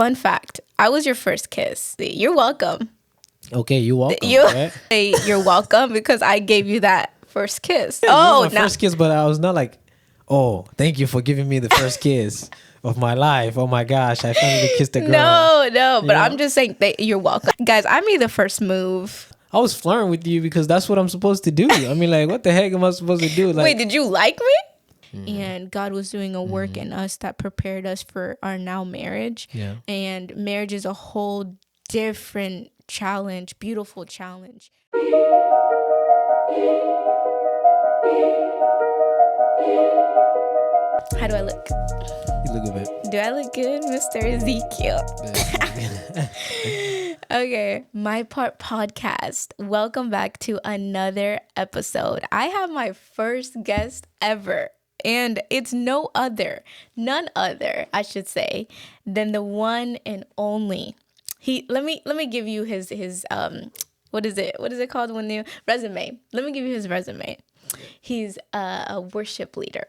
Fun fact, I was your first kiss. You're welcome. Okay, you're welcome. You're welcome because I gave you that first kiss. Yeah, first kiss, but I was not like, oh, thank you for giving me the first kiss of my life. Oh my gosh, I finally kissed a girl. No, but I'm just saying that you're welcome. Guys, I made the first move. I was flirting with you because that's what I'm supposed to do. I mean, like, what the heck am I supposed to do? Like, wait, did you like me? And God was doing a work in us that prepared us for our now marriage. Yeah. And marriage is a whole different challenge, beautiful challenge. How do I look? You look good. Do I look good, Mr. Ezekiel? Okay, My Part Podcast. Welcome back to another episode. I have my first guest ever. And it's none other, I should say, than the one and only. Let me give you his what is it called when you resume? Let me give you his resume. He's a worship leader.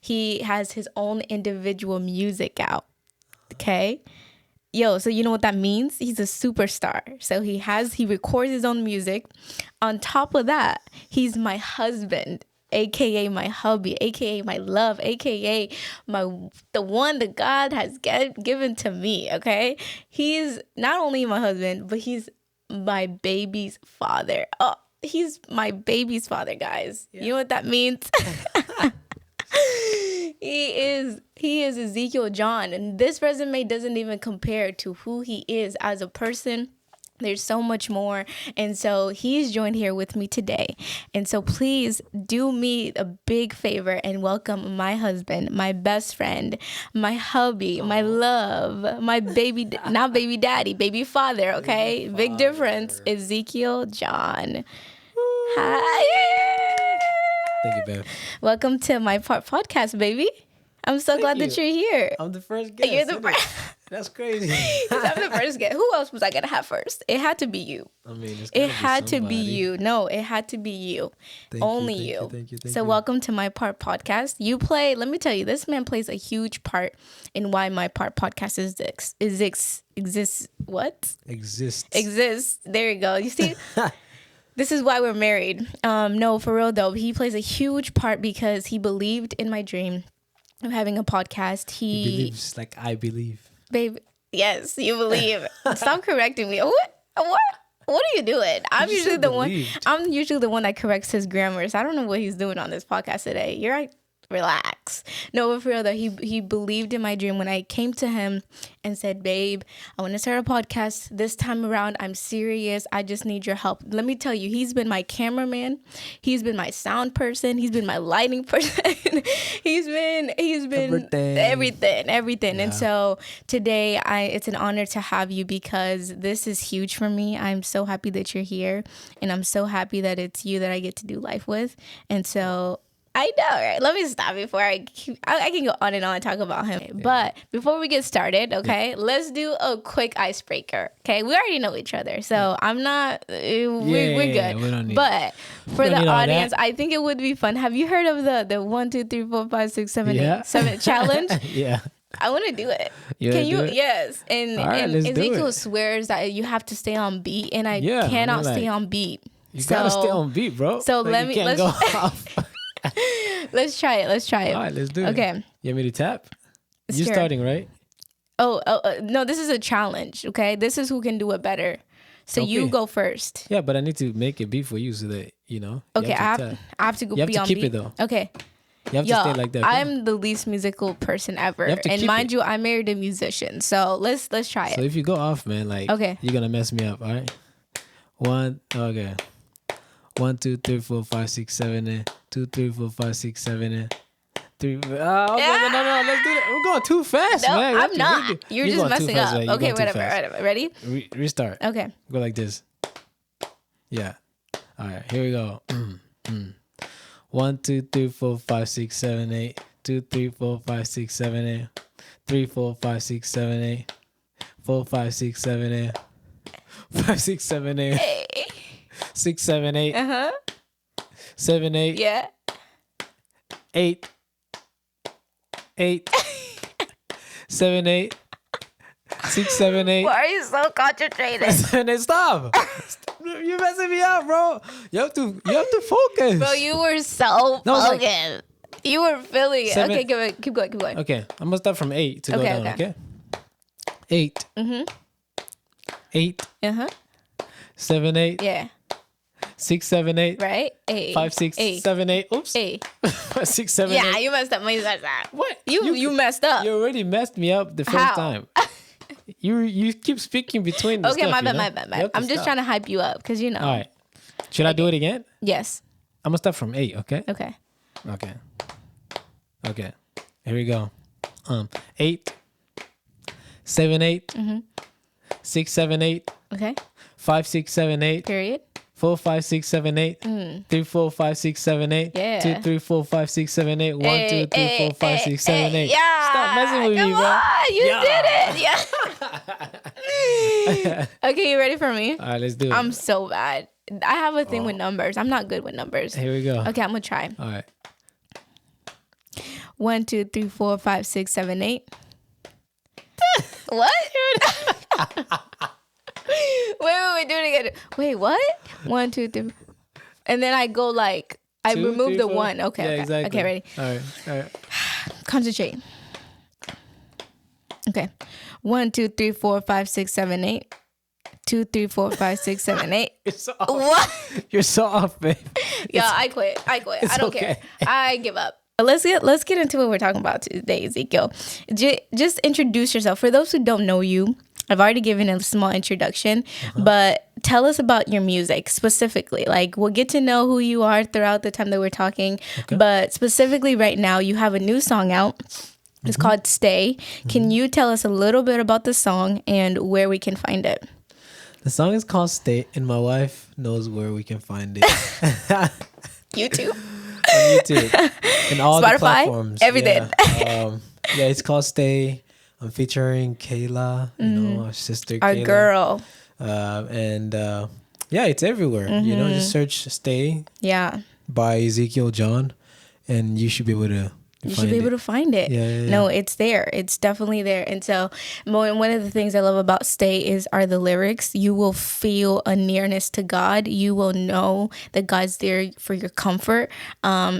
He has his own individual music out. Okay? So you know what that means? He's a superstar. So he records his own music. On top of that, he's my husband, aka my hubby, aka my love, aka the one that God has given to me. Okay, he's not only my husband, but he's my baby's father. Oh, he's my baby's father, guys. Yeah. You know what that means? He is Ezekiel John, and this resume doesn't even compare to who he is as a person. There's so much more. And so he's joined here with me today. And so please do me a big favor and welcome my husband, my best friend, my hubby, my love, my baby, not baby daddy, baby father, okay? Baby big father. Difference, Ezekiel John. Hi. Thank you, babe. Welcome to My Part Podcast, baby. I'm so glad that you're here. I'm the first guest. You're the first. That's crazy. I'm the first guest. Who else was I gonna have first? It had to be you. I mean, it had to be you. No, it had to be you. Only you. Thank you. So welcome to My Part Podcast. Let me tell you, this man plays a huge part in why My Part Podcast exists. What? Exists. There you go. You see? This is why we're married. No, for real though. He plays a huge part because he believed in my dream of having a podcast. He believes like I believe. Babe, yes, you believe. Stop correcting me. What are you doing? I'm usually the one that corrects his grammar. So I don't know what he's doing on this podcast today. You're right. Relax. No, but for real though, he believed in my dream when I came to him and said, babe, I want to start a podcast. This time around, I'm serious. I just need your help. Let me tell you, he's been my cameraman. He's been my sound person. He's been my lighting person. he's been everything. Yeah. And so today it's an honor to have you because this is huge for me. I'm so happy that you're here and I'm so happy that it's you that I get to do life with. And so I know, right? Let me stop before I can go on and on and talk about him. Yeah. But before we get started, okay, let's do a quick icebreaker. Okay, we already know each other, so I'm not. We're good. We don't need, but for the audience, I think it would be fun. Have you heard of the 1, 2, 3, 4, 5, 6, 7, 8, 7 challenge? Yeah. I want to do it. Can you? Yes. And Ezekiel swears that you have to stay on beat, and I cannot stay on beat. You gotta stay on beat, bro. So let's go off. Let's try it. All right, let's do it. Okay. You want me to tap? You're starting, right? Oh, no, this is a challenge, okay? This is who can do it better. So you go first. Yeah, but I need to make a beat for you so that, you know. Okay, I have to go be on beat. You have to keep it, though. Okay. You have to stay like that. Okay? I'm the least musical person ever. And mind you, I married a musician. So let's try it. So if you go off, man, like, you're going to mess me up, all right? 1, 2, 3, 4, 5, 6, 7, 8. 2, 3, 4, 5, 6, 7, 8. 3. No, let's do that. We're going too fast, man. I'm not. You're just messing up. Right? Okay, whatever. Ready? Restart. Okay. Go like this. Yeah. All right, here we go. 1, 2, 3, 4, 5, 6, 7, 8. 2, 3, 4, 5, 6, 7, 8. 3, 4, 5, 6, 7, 8. 4, 5, 6, 7, 8. 5, 6, 7, 8. 6, 7, 8. 7, 8. Yeah. 8. 7, 8. 6, 7, 8. Why are you so concentrated? 7, 8. Stop. You're messing me up, bro. You have to focus. Bro, you were so like- focused. You were feeling it. 7 Okay, keep going. Okay, I'm gonna start from 8 to go Okay, down. Okay. 8. 8. 7, 8. Yeah. 6, 7, 8. Right? 8. 5, 6, 7, 8. Oops. 8. 5, 6, 7, 8. Yeah, you messed up. You messed up. What? You messed up. You already messed me up the first How? time. You keep speaking between the Okay, stuff, my you know? bad. You have to I'm just stop. trying to hype you up because you know. All right. Should I do it again? Yes. I'm gonna start from 8. Okay. Okay. Okay. Here we go. 8, 7, 8. 6, 7, 8. Okay. 5, 6, 7, 8. Period. 4, 5, 6, 7, 8. 3, 4, 5, 6, 7, 8. Yeah. 2, 3, 4, 5, 6, 7, 8. 1, 2, 3, 4, 5, 6, 7, 8. Yeah. Stop messing with me, bro. On, you Yeah. did it. Yeah. Okay, you ready for me? All right, let's do it. I'm so bad. I have a thing with numbers. I'm not good with numbers. Here we go. Okay, I'm gonna try. All right. 1, 2, 3, 4, 5, 6, 7, 8. What? Wait, do it again. Wait, what? 1, 2, 3. And then I go like, I 2, remove 3, the 4. 1. Okay, Yeah, okay. exactly. Okay, ready? All right. Concentrate. Okay. 1, 2, 3, 4, 5, 6, 7, 8. 2, 3, 4, 5, 6, 7, 8. You're so off. What? You're so off, babe. Yeah, I quit. I don't okay. care. I give up. Let's get into what we're talking about today, Ezekiel. Just introduce yourself. For those who don't know you, I've already given a small introduction, but tell us about your music specifically. Like, we'll get to know who you are throughout the time that we're talking, but specifically right now, you have a new song out. It's called Stay. Can you tell us a little bit about the song and where we can find it? The song is called Stay, and my wife knows where we can find it. YouTube? On YouTube. And all Spotify? the platforms. Everything. Yeah, it's called Stay. I'm featuring Kayla, you know, our sister Our Kayla. girl. Yeah, it's everywhere. You know, just search Stay Yeah. by Ezekiel John, and you should be able to You should be able to find it. Yeah. No, it's there. It's definitely there. And so one of the things I love about Stay are the lyrics. You will feel a nearness to God. You will know that God's there for your comfort.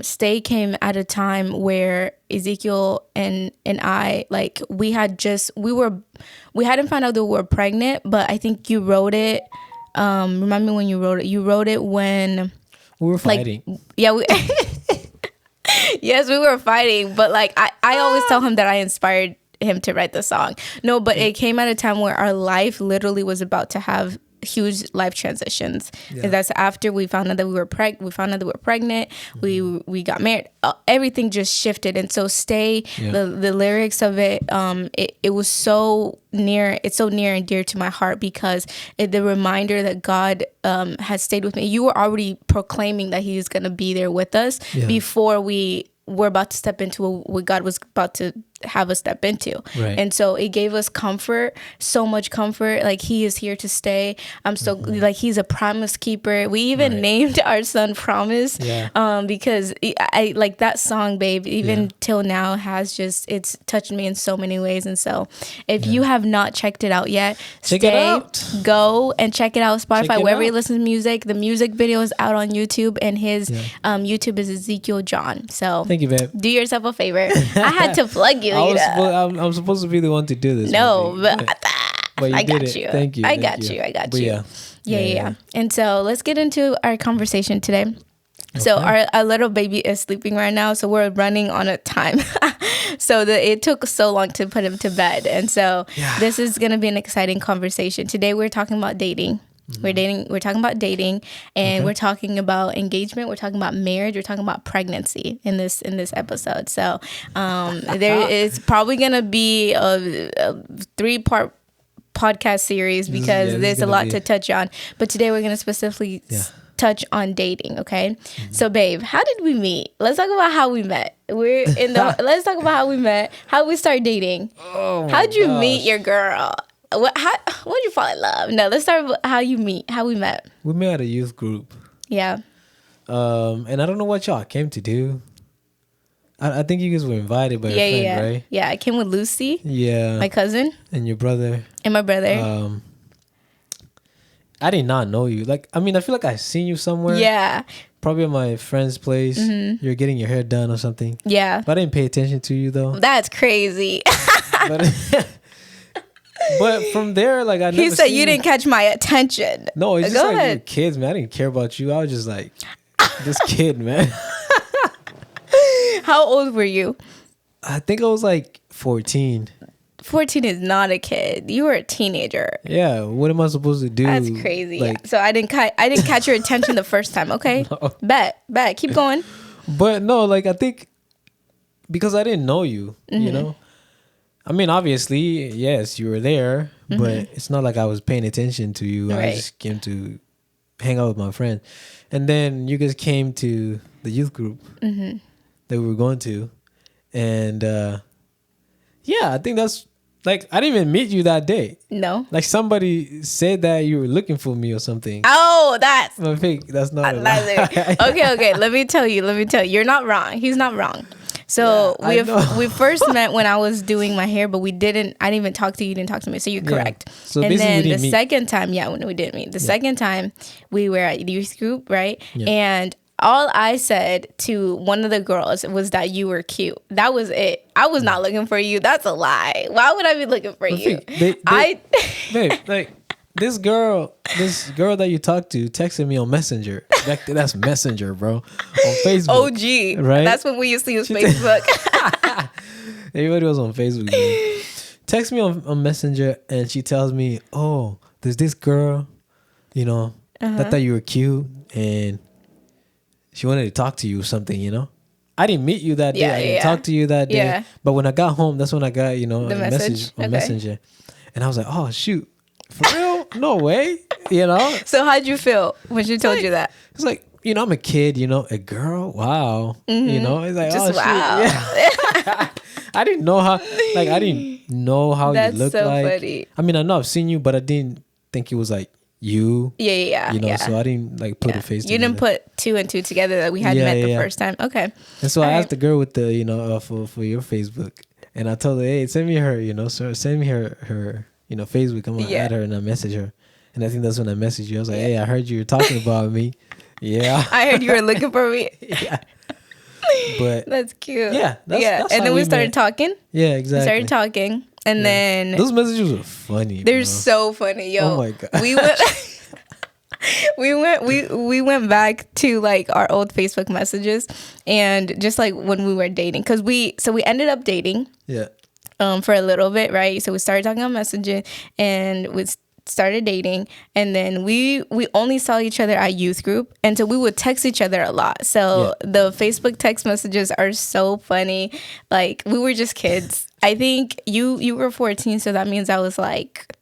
Stay came at a time where Ezekiel and I, like, we hadn't found out that we were pregnant, but I think you wrote it. Remember when you wrote it? You wrote it when we were fighting. Yes, we were fighting, but like I always tell him that I inspired him to write the song. No, but it came at a time where our life literally was about to have huge life transitions. And that's after we found out that we were pregnant. We got married. Everything just shifted. And so Stay, the lyrics of it, it was so near. It's so near and dear to my heart because the reminder that God has stayed with me. You were already proclaiming that He is going to be there with us before we were about to step into what God was about to have us step into. Right. And so it gave us comfort, so much comfort. Like, He is here to stay. I'm so like, He's a promise keeper. We even named our son Promise because I like that song, babe, even till now it's touched me in so many ways. And so if you have not checked it out yet, check it out. Go and check it out. Spotify, wherever you out. listen to music. The music video is out on YouTube, and his YouTube is Ezekiel John. So Thank you, babe. do yourself a favor. I had to plug you. I'm supposed to be the one to do this. No, but you I did got it. you. Thank you. I got you. Yeah. Yeah. And so let's get into our conversation today. So our little baby is sleeping right now, so we're running on a time. So it took so long to put him to bed. And so this is going to be an exciting conversation. Today we're talking about dating. We're talking about dating, and we're talking about engagement. We're talking about marriage. We're talking about pregnancy in this episode. So there is probably gonna be a 3-part podcast series because there's a lot to touch on. But today we're gonna specifically touch on dating. Okay, so babe, how did we meet? Let's talk about how we met. Let's talk about how we met. How we start dating. How'd you meet your girl? When did you fall in love? No, let's start with how we met. We met at a youth group. Yeah. And I don't know what y'all came to do. I think you guys were invited by your friend, right? Yeah, I came with Lucy, Yeah. my cousin, And your brother. and my brother. I did not know you. Like, I mean, I feel like I seen you somewhere. Yeah. Probably at my friend's place. You're getting your hair done or something. Yeah. But I didn't pay attention to you though. That's crazy. But from there, like, I never He said seen you didn't catch my attention. No, it's just Go like we were ahead. kids, man. I didn't care about you. I was just like, this kid, man. How old were you? I think I was like 14. 14 is not a kid. You were a teenager. Yeah, what am I supposed to do? That's crazy. Like, So I didn't catch your attention the first time. Okay, No. bet. Keep going. but no, like, I think because I didn't know you, you know. I mean, obviously, yes, you were there, but it's not like I was paying attention to you. I Right. just came to hang out with my friend, and then you guys came to the youth group that we were going to, and yeah, I think that's like I didn't even meet you that day. No. Like somebody said that you were looking for me or something. Oh, that's I think that's not a lie. okay. Let me tell you. You're not wrong. He's not wrong. So Yeah, we first met when I was doing my hair, but I didn't even talk to you. You didn't talk to me. So you're correct. So and basically we then the didn't meet. second time, when we didn't meet. The second time we were at youth group, right? Yeah. And all I said to one of the girls was that you were cute. That was it. I was not looking for you. That's a lie. Why would I be looking for you? Babe, like this girl that you talked to texted me on Messenger. That's Messenger, bro, on Facebook. OG. Right? That's when we used to use Facebook. Everybody was on Facebook. Man. Text me on Messenger, and she tells me, "Oh, there's this girl, you know, that thought you were cute, and she wanted to talk to you or something, you know." I didn't meet you that day. Yeah, I didn't yeah. talk to you that day. Yeah. But when I got home, that's when I got, you know, The a message? message on Okay. Messenger. And I was like, oh, shoot. For real? No way. You know? So how'd you feel when she told you that? It's like, you know, I'm a kid, you know, a girl. Wow. You know? It's like, Just oh, wow. shit. Yeah. I didn't know how That's you looked so like. funny. I mean, I know I've seen you, but I didn't think it was like you. Yeah. You know, yeah. so I didn't like put a face You together. didn't put two and two together that we had met the first time. Okay. And so I Alright. asked the girl with the, you know, for your Facebook, and I told her, hey, send me her, you know, so send me her, you know, Facebook. I'm gonna add her and I message her, and I think that's when I messaged you. I was like, hey, I heard you were talking about me. Yeah, I heard you were looking for me. yeah. But That's cute. Yeah, that's and how then we we started met. talking. yeah, We exactly. started talking, and then Those messages were funny. they're bro. so funny, yo. Oh my God. We went. we went back to like our old Facebook messages and just like when we were dating, because we ended up dating Yeah, for a little bit, right? So we started talking on messaging and we started dating, and then we only saw each other at youth group, and so we would text each other a lot. So the Facebook text messages are so funny. Like, we were just kids. I think you were 14, so that means I was like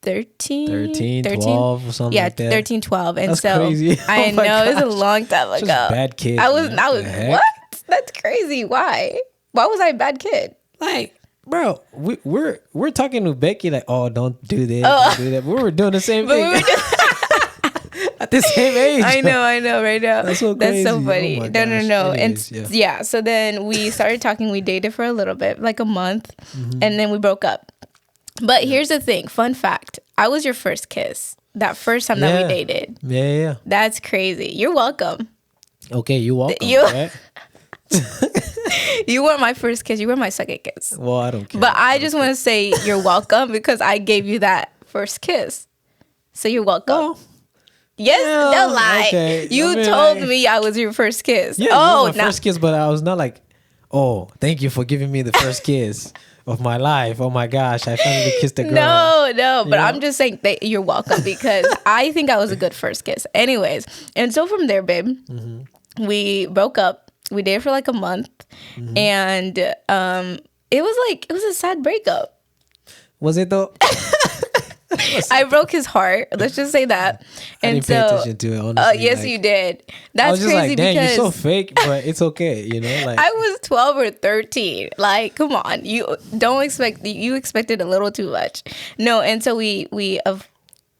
13, 12 or something yeah, like that. 13, 12. And That's so crazy. I Oh my know it was a gosh. long time ago. Just bad kid. I was man. I What was the heck? what? That's crazy. Why was I a bad kid? Like, bro, we're talking to Becky like, oh, don't do this, don't do that. We were doing the same But thing we were just at the same age. I know, right now. That's so That's so crazy. funny. Oh my No. gosh. Anyways, And yeah, so then we started talking. We dated for a little bit, like a month, and then we broke up. But here's the thing, fun fact. I was your first kiss. That first time that we dated. Yeah. That's crazy. You're welcome. Okay, you welcome. You- right? You weren't my first kiss. You were my second kiss. Well, I don't care. But I just want to say you're welcome because I gave you that first kiss. So you're welcome. Well, Yes, yeah, don't lie. okay. You I mean, told like- me I was your first kiss. yeah, oh, you were my first kiss, but I was not like, oh, thank you for giving me the first kiss of my life. Oh my gosh, I finally kissed a girl. No, but Yeah. I'm just saying that you're welcome because I think I was a good first kiss. Anyways, and so from there, babe, we broke up. We dated for like a month, and it was a sad breakup. Was it though? I broke his heart. Let's just say that. I And didn't pay so, attention to it, honestly. yes, like, you did. I That's was just crazy like, dang, because you're so fake, but it's okay, you know? Like, I was 12 or 13. Like, come on. You expected a little too much. No, and so we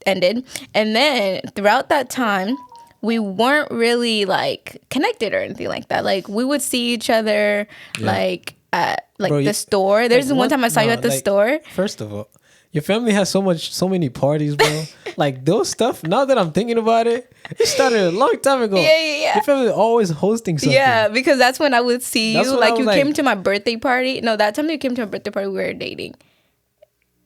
ended. And then throughout that time, we weren't really like connected or anything like that. Like we would see each other like at like Bro, the store. There's like, one time I saw you at the store. First of all, your family has so many parties, bro. Like those stuff. Now that I'm thinking about it, it started a long time ago. Yeah. Your family always hosting something. Yeah, because that's when I would see That's you. when Like I you was came like- to my birthday party. No, that time you came to a birthday party, we were dating.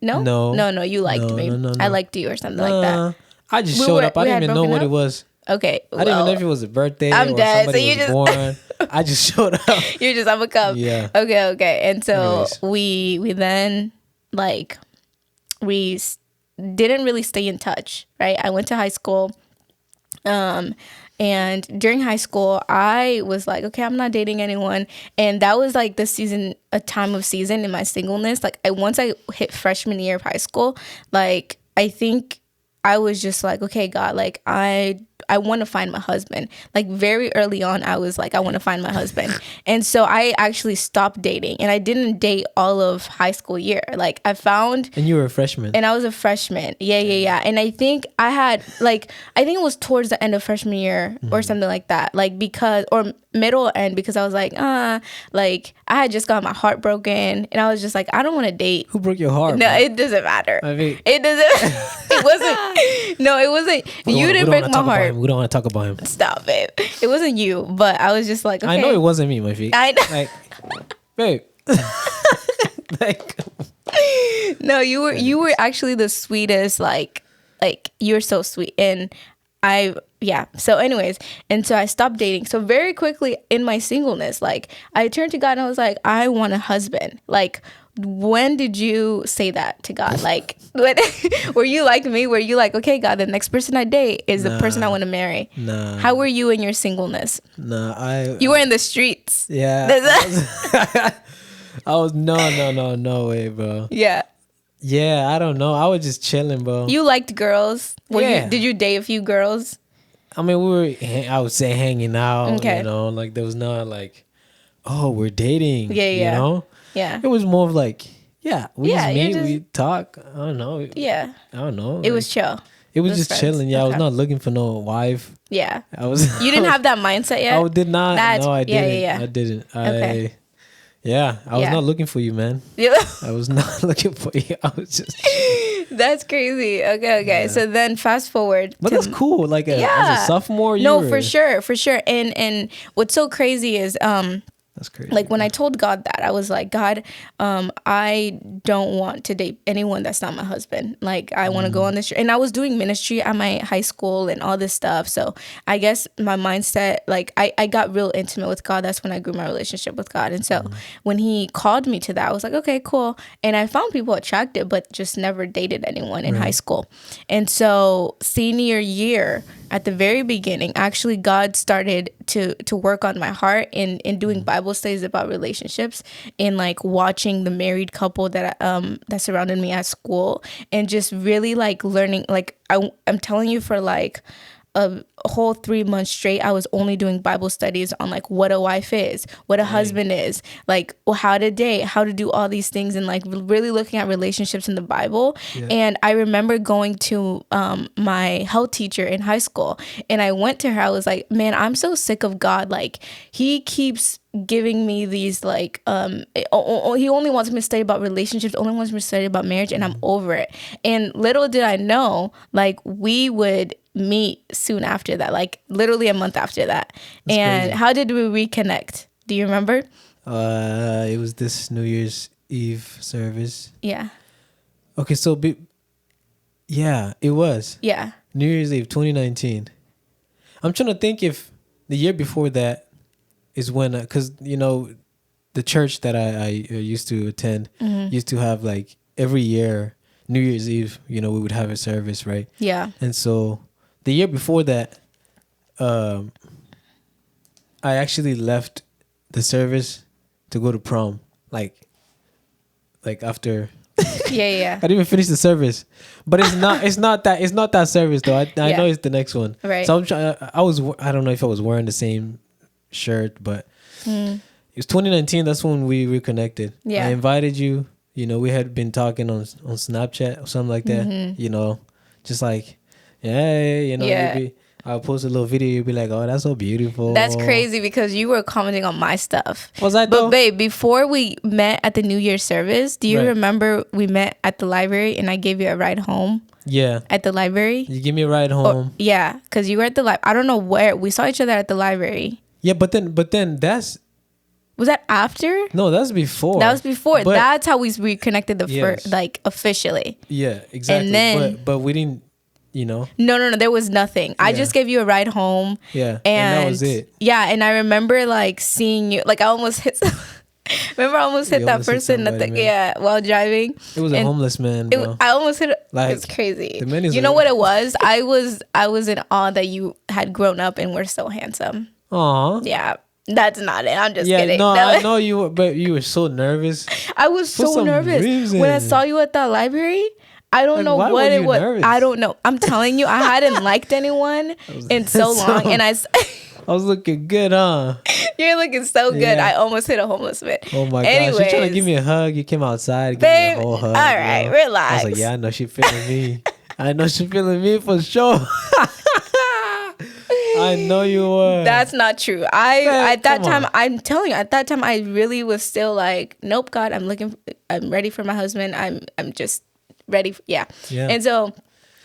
No, No. you liked No, me. no. I liked you or something like that. I just We showed were- up. I we didn't had even know broken what up? it was. Okay, I didn't even know if it was a birthday I'm or dead, so somebody you was just- born. I just showed up. You're just, I'm a come. Yeah. Okay. And so Anyways. we then like didn't really stay in touch, right? I went to high school. And during high school, I was like, okay, I'm not dating anyone. And that was like a time of season in my singleness. Like once I hit freshman year of high school, like I think I was just like, okay, God, like I want to find my husband. Like very early on, I was like, I want to find my husband. And so I actually stopped dating, and I didn't date all of high school year. Like I found. And you were a freshman. And I was a freshman. Yeah. And I think I think it was towards the end of freshman year or something like that. Like or middle end, because I was like I had just got my heart broken, and I was just like, I don't want to date. Who broke your heart? No, bro? it doesn't matter. I mean, It doesn't. It wasn't. No, it wasn't. You didn't break my heart. We don't want to talk about him. Stop it. It wasn't you, but I was just like, okay. I know it wasn't me, my feet. I know. Like, babe. Like, No, you were actually the sweetest. Like you're so sweet, and so anyways, and so I stopped dating. So very quickly in my singleness, like I turned to God and I was like, I want a husband. Like, when did you say that to God? Like, were you like me? Were you like, okay, God, the next person I date is the person I want to marry? Nah. How were you in your singleness? Nah, You were in the streets. Yeah. I was no way, bro. Yeah. Yeah, I don't know. I was just chilling, bro. You liked girls. Yeah. Did you date a few girls? I mean, I would say hanging out, Okay. you know, like there was not like, oh, we're dating. Yeah. You know? Yeah. It was more of like, yeah, we Yeah, just you're meet, just- we talk. I don't know. Yeah. I don't know. It was chill. It was just just friends. chilling. Yeah, I was Okay. not looking for no wife. Yeah. I was. You didn't have that mindset yet? I did not. No, I Yeah, didn't. yeah. I didn't. Okay. I was Yeah. not looking for you, man. Yeah. I was not looking for you. I was just. That's crazy. Okay. Yeah. So then fast forward. But that's cool. Like as a sophomore, No, were, for sure. And what's so crazy is That's crazy. like when I told God that, I was like, God, I don't want to date anyone that's not my husband. Like I want to go on this, and I was doing ministry at my high school and all this stuff. So I guess my mindset, like I got real intimate with God. That's when I grew my relationship with God. And so when He called me to that, I was like, okay, cool. And I found people attractive, but just never dated anyone in high school. And so senior year, at the very beginning, actually God started to work on my heart in doing Bible studies about relationships, and like watching the married couple that surrounded me at school, and just really like learning. Like I'm telling you, for like a whole 3 months straight, I was only doing Bible studies on like what a wife is, what a husband is, like how to date, how to do all these things, and like really looking at relationships in the Bible. And I remember going to my health teacher in high school, and I went to her. I was like, man, I'm so sick of God. Like He keeps giving me these like He only wants me to study about relationships, only wants me to study about marriage, and I'm over it. And little did I know, like we would meet soon after that, like literally a month after that. That's and crazy. How did we reconnect? Do you remember? It was this New Year's Eve service. Yeah. Okay, so yeah, it was Yeah. New Year's Eve 2019. I'm trying to think if the year before that is when, because you know, the church that I used to attend used to have like every year New Year's Eve, you know, we would have a service, right? Yeah. And so the year before that, I actually left the service to go to prom. Like after Yeah. I didn't even finish the service, but it's not that service though. I Yeah. know it's the next one. Right. So I don't know if I was wearing the same shirt, but it was 2019. That's when we reconnected. Yeah. I invited you. You know, we had been talking on Snapchat or something like that. You know, just like, yeah, you know, Yeah. maybe I'll post a little video. You'll be like, "Oh, that's so beautiful." That's crazy because you were commenting on my stuff. Was I But though? babe, before we met at the New Year's service, do you Right. remember we met at the library and I gave you a ride home Yeah. at the library? You give me a ride home. Yeah, because you were at the library. I don't know where. We saw each other at the library. Yeah, but then that's Was that after? no, that's before. That was before. But- That's how we reconnected the Yes. first, like, officially. Yeah, exactly. And then- but we didn't, you know. No, there was nothing. I just gave you a ride home. Yeah, And that was it. Yeah, and I remember like seeing you. Like I almost hit. Remember, I almost hit You that almost hit person at the somebody, while driving. It was a And homeless man, bro. I almost hit. Like, It's crazy. the man is You know a- what it was? I was in awe that you had grown up and were so handsome. Aw. Yeah, that's not it. I'm just Yeah, kidding. no, I know you were, but you were so nervous. I was For so some nervous reason. when I saw you at that library. I don't Like, know why what were it you was. nervous? I don't know. I'm telling you, I hadn't liked anyone in so long, and I was looking good, huh? you're looking so good. Yeah. I almost hit a homeless man. Oh my gosh. You trying to Anyways, give me a hug. You came outside, give babe. me a whole hug. All right, yo. relax. I was like, yeah, I know she feeling me. I know she feeling me for sure. I know you were. That's not true. Man, At that come time, on. I'm telling you, at that time, I really was still like, nope, God, I'm ready for my husband. I'm just ready. Yeah. Yeah. And so,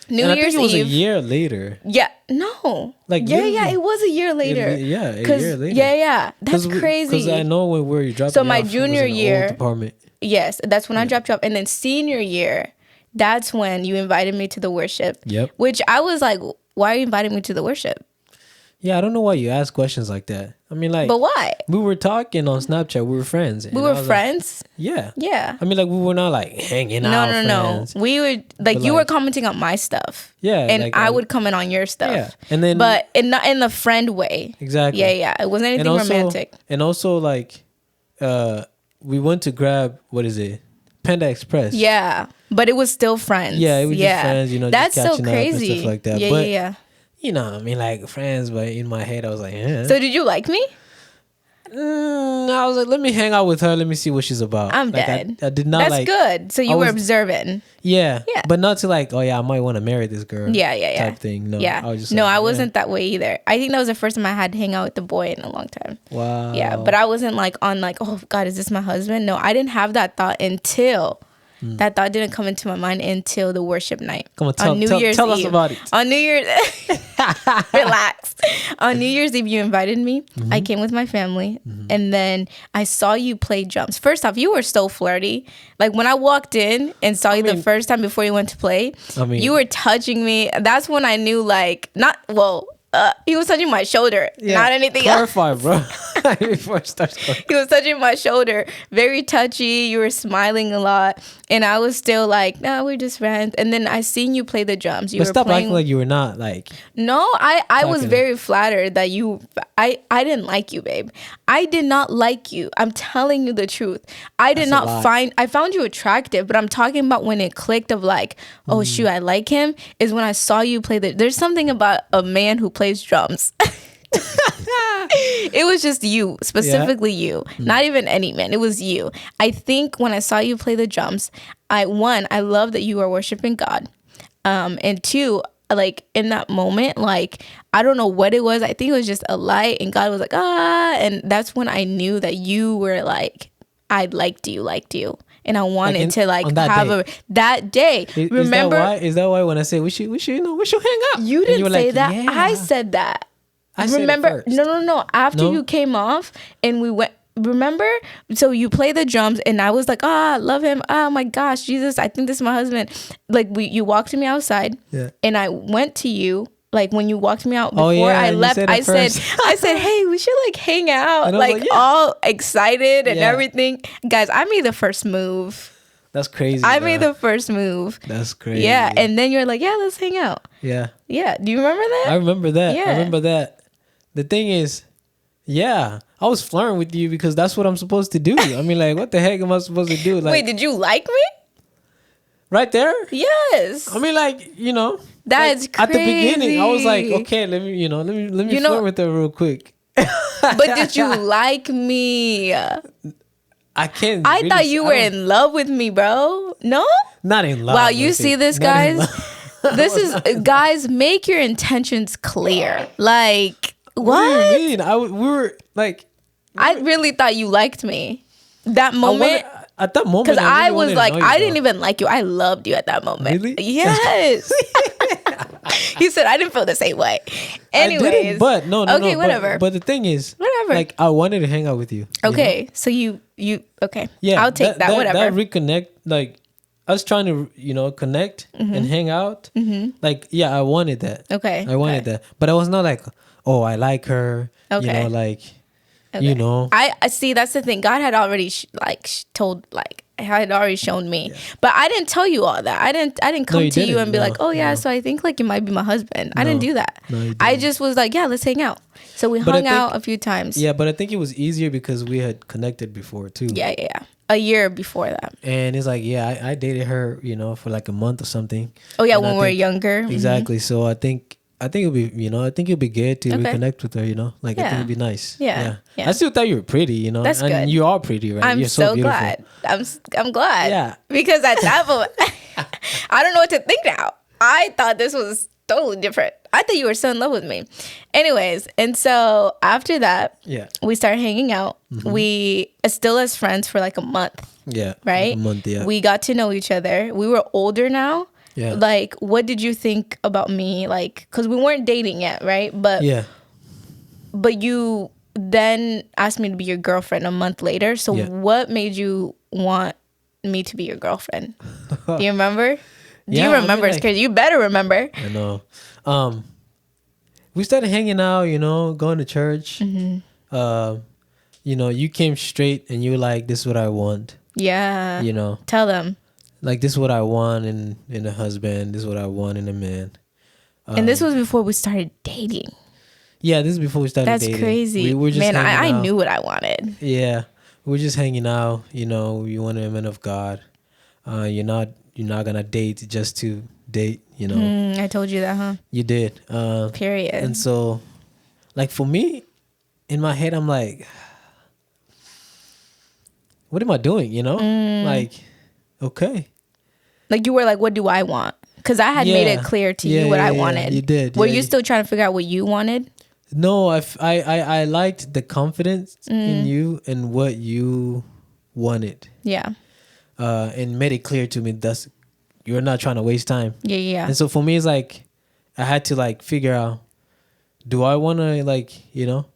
New And I Year's think it was Eve. a year later. Yeah, no. Like, yeah, literally- it was a year later. Yeah, a 'Cause- year later. Yeah, that's crazy. Because I know when we were dropping So my off, it was junior in an old year- apartment. Yes, that's when I dropped you off. And then senior year, that's when you invited me to the worship. Yep. Which I was like, why are you inviting me to the worship? Yeah, I don't know why you ask questions like that. I mean, like, But why? we were talking on Snapchat. We were friends. We and I were was like, friends. yeah. Yeah. I mean, like, we were not like hanging out. No. friends. We were like, But, you were like- commenting on my stuff. Yeah, And like, I would comment on your stuff. Yeah, and then But not in the friend way. exactly. Yeah. It wasn't anything romantic. And also, like, we went to grab what is it, Panda Express. Yeah. But it was still friends. Yeah, it was just friends. You know, That's just so catching up and crazy. stuff like that. Yeah, But yeah. you know, I mean, like friends. But in my head, I was like, eh. So did you like me? I was like, let me hang out with her. Let me see what she's about. I'm Like, dead. I did not That's like. good. So you I were was- observant. Yeah, Yeah. but not to like, oh yeah, I might want to marry this girl. Yeah. Type thing. No, Yeah. I was just no, like, I yeah. wasn't that way either. I think that was the first time I had to hang out with the boy in a long time. Wow. Yeah, but I wasn't like on like, oh God, is this my husband? No, I didn't have that thought until that thought didn't come into my mind until the worship night. Come on, on New Year's tell us Eve. about it. On New Year's, relax. On New Year's Eve, you invited me. I came with my family, and then I saw you play drums. First off, you were so flirty. Like when I walked in and saw you the mean- first time before you went to play, I mean- you were touching me. That's when I knew, like, not well. He was touching my shoulder, not anything else. Clarify, bro. Before it starts going. He was touching my shoulder, very touchy. You were smiling a lot, and I was still like, "No, we're just friends." And then I seen you play the drums. You But were stop playing. acting like you were not like. No, I was Talking. very flattered that you. I didn't like you, babe. I did not like you. I'm telling you the truth. I did That's a not lie. find. I found you attractive, but I'm talking about when it clicked of like, oh shoot, I like him. Is when I saw you play the. There's something about a man who plays drums. It was just you, specifically you, not even any man. It was you. I think when I saw you play the drums, I love that you are worshiping God, and two, like in that moment, like I don't know what it was. I think it was just a light, and God was like, and that's when I knew that you were like, I liked you. And I wanted to like on that have day. that day. Remember, Is that why when I say we should hang out? you And didn't were say like, that. yeah. I said that. I said it Remember? first. No. After No? you came off and we went. Remember? So you play the drums and I was like, I love him. Oh my gosh, Jesus, I think this is my husband. Like you walked me outside, Yeah. and I went to you. Like when you walked me out Oh, before yeah, I you left, said it I said, hey, we should like hang out, And I was like like, yeah. all excited and Yeah. everything. Guys, I made the first move. That's crazy. I bro. made the first move. That's crazy. Yeah, and then you're like, yeah, let's hang out. yeah. Yeah, do you remember that? I remember that. Yeah. I remember that. The thing is, yeah, I was flirting with you because that's what I'm supposed to do. I mean, like, what the heck am I supposed to do? Like, Wait, did you like me? right there? Yes. I mean, like, you know, That's like, at the beginning, I was like, crazy. okay, let me You flirt know- with her real quick. But did you like me? I can't. I really thought say- you I were don't- in love with me, bro. No? Not in love. Wow, you let's see say. this, Not in guys? love. This is guys, make your intentions clear. Like what? What do you mean? We were like, I really thought you liked me that moment. At that moment, Because I really was wanted like, to know you, I didn't though. even like you. I loved you at that moment. Really? Yes. He said I didn't feel the same way. I Anyways, didn't, but no, okay, no. whatever. But the thing is, Whatever. like, I wanted to hang out with you. You know? Okay, so you okay? Yeah, I'll take that. Whatever. That reconnect, like, us trying to connect and hang out. Like, yeah, I wanted that. Okay, I wanted that, but I was not like, oh, I like her. Okay. Like, Okay. I see. That's the thing. God had already told, like, had already shown me, but I didn't tell you all that. I didn't come you to you didn't. and be No, like, oh yeah, no. so I think like you might be my husband. I didn't do that. No, you I didn't. just was like, yeah, let's hang out. So we But I hung think- out a few times. Yeah, but I think it was easier because we had connected before too. Yeah. A year before that. And it's like, yeah, I dated her, for like a month or something. Oh yeah, And when I we were think- younger. Exactly. So I think it'll be, I think it'll be good to Okay. reconnect with her. Like, I think Yeah. it'd be nice. Yeah. I still thought you were pretty. That's and good. you are pretty, right? I'm You're so beautiful. glad. I'm glad. Yeah. Because at that moment, I don't know what to think now. I thought this was totally different. I thought you were so in love with me. Anyways, and so after that, Yeah. we started hanging out. We still as friends for like a month, Yeah. right? Like a month, yeah. We got to know each other. We were older now. Yeah. Like, what did you think about me? Like, because we weren't dating yet, right? But Yeah. but you then asked me to be your girlfriend a month later. So Yeah. what made you want me to be your girlfriend? Do you remember? Do Yeah, you I mean, remember? like- Because you better remember. I know. We started hanging out, going to church. You came straight and you were like, this is what I want. Yeah. Tell them. Like, this is what I want in a husband. This is what I want in a man. And this was before we started dating. Yeah, this is before we started That's dating. crazy. We were just Man, I hanging out. knew what I wanted. Yeah, we were just hanging out. We wanted a man of God. You're not gonna date just to date. I told you that, huh? You did. Period. And so, like, for me, in my head, I'm like, what am I doing? Like, okay. Like, you were like, what do I want? Because I had made it clear to you what I wanted. You did. Were yeah, you still trying to figure out what you wanted? No, I liked the confidence in you and what you wanted. Yeah. And made it clear to me that you're not trying to waste time. Yeah. And so for me, it's like I had to like figure out, do I want to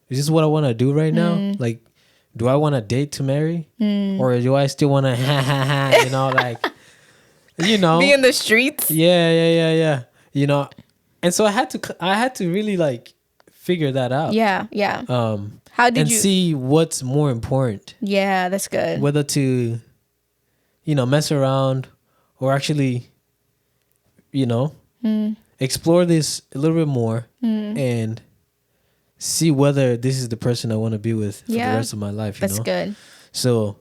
is this what I want to do right now? Like, do I want to date to marry, or do I still want to like, Be in the streets. yeah. And so I had to really like figure that out. Yeah. How did and you see what's more important, Yeah, that's good. whether to, mess around or actually, explore this a little bit more and see whether this is the person I want to be with for the rest of my life. That's good. So,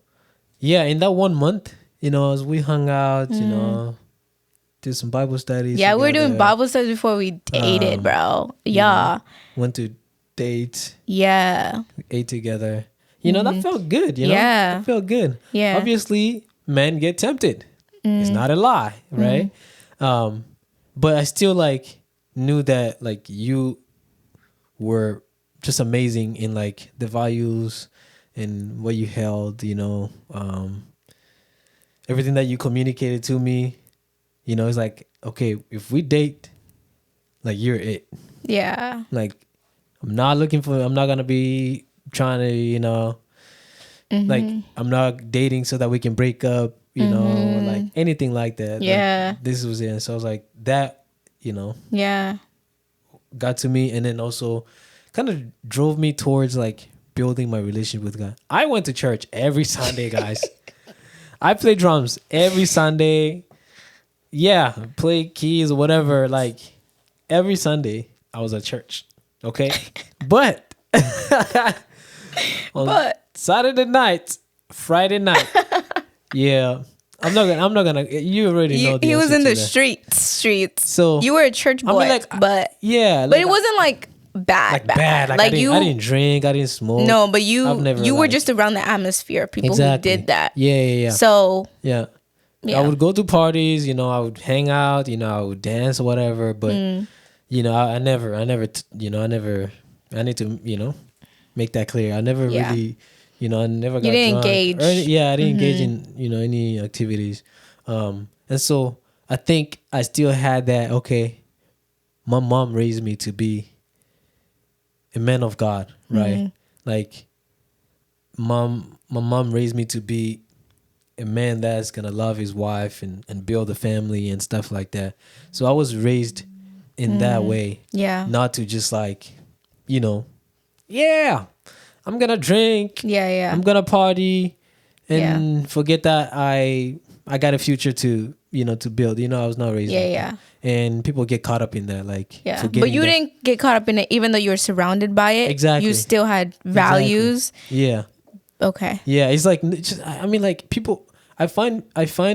yeah, in that 1 month, as we hung out, did some Bible studies. Yeah, we were doing together, Bible studies before we dated, bro. Yeah. went to dates, Yeah. ate together. That felt good. Yeah. That felt good. Yeah. Obviously, men get tempted. It's not a lie, right? But I still like knew that like you were just amazing in like the values and what you held. Everything that you communicated to me. It's like, okay, if we date, like, you're it. Yeah. Like, I'm not gonna be trying to, like, I'm not dating so that we can break up, or like anything like that. Yeah. Like, this was it. And so I was like, that, Yeah. got to me, and then also kind of drove me towards like building my relationship with God. I went to church every Sunday, guys. I play drums every Sunday. Yeah, play keys or whatever. Like, every Sunday I was at church. Okay, but on Saturday night, Friday night, yeah, I'm not gonna. You already know. He was in the street. streets. So You were a church boy, I mean, like, but yeah, but it wasn't like bad. Like, I didn't drink. I didn't smoke. No, but I've you never, were like- just around the atmosphere. People Exactly. who did that. Yeah. So Yeah. I would go to parties, I would hang out, I would dance or whatever. But, I never, I need to, make that clear. I never really, I never got didn't drunk. engage. I didn't engage in, any activities. And so I think I still had that, okay, my mom raised me to be a man of God, right? Like, my mom raised me to be a man that's gonna love his wife and build a family and stuff like that. So I was raised in that way. Yeah. Not to just like, I'm gonna drink. Yeah. I'm gonna party and forget that I got a future to to build. I was not raised like that. And people get caught up in that, like but you didn't get caught up in it, even though you were surrounded by it. Exactly. You still had values. Exactly. Yeah. Okay. Yeah, it's like, I mean, like, people, I find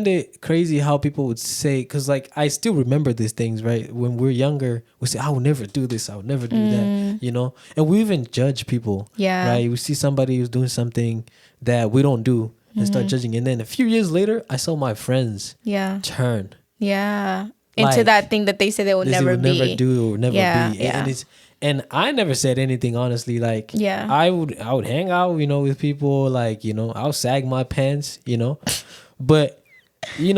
it crazy how people would say, because like I still remember these things, right? When we're younger, we say, I will never do this, I will never do that, and we even judge people. Yeah. Right? We see somebody who's doing something that we don't do and start judging, and then a few years later, I saw my friends turn into that thing that they say they will never be. Never do or never be. Yeah. And I never said anything, honestly. Like, I would hang out, with people, like, I'll sag my pants, but,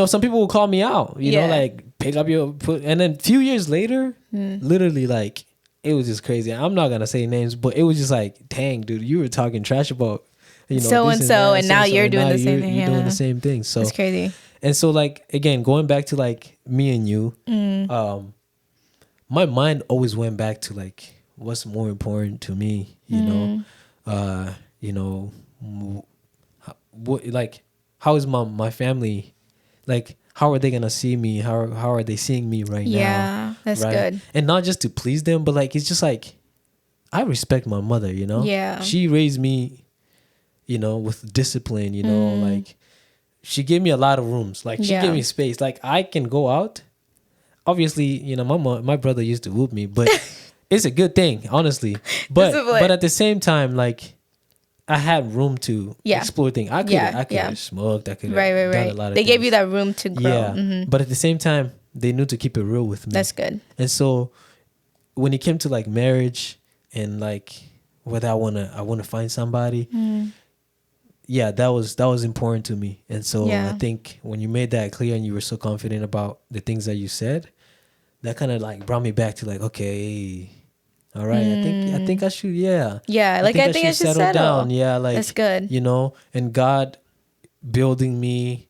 some people will call me out, like, pick up your foot. And then a few years later, literally, like, it was just crazy. I'm not going to say names, but it was just like, dang, dude, you were talking trash about, so-and-so, and now you're doing the same thing. You're doing the same thing. So it's crazy. And so, like, again, going back to, like, me and you, my mind always went back to, like, what's more important to me, what, like, how is my family, like, how are they gonna see me? How are they seeing me right now? Yeah, that's good. And not just to please them, but, like, it's just like, I respect my mother, Yeah. She raised me, with discipline, like, she gave me a lot of rooms. Like, she gave me space. Like, I can go out. Obviously, my brother used to whoop me, but it's a good thing, honestly. But at the same time, like, I had room to explore things. I could have smoked. I could have done a lot of things. They gave you that room to grow. Yeah. But at the same time, they knew to keep it real with me. That's good. And so when it came to, like, marriage and, like, whether I wanna find somebody, that was important to me. And so I think when you made that clear and you were so confident about the things that you said, that kind of, like, brought me back to, like, okay, all right, I think I should, like, I think I should settle down. Yeah, like, that's good. And God building me,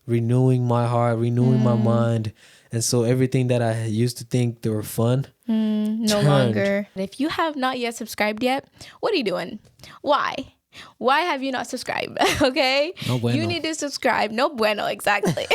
renewing my heart, renewing my mind. And so everything that I used to think they were fun, no longer. If you have not yet subscribed yet, what are you doing? Why have you not subscribed? Okay? No bueno. You need to subscribe. No bueno, exactly.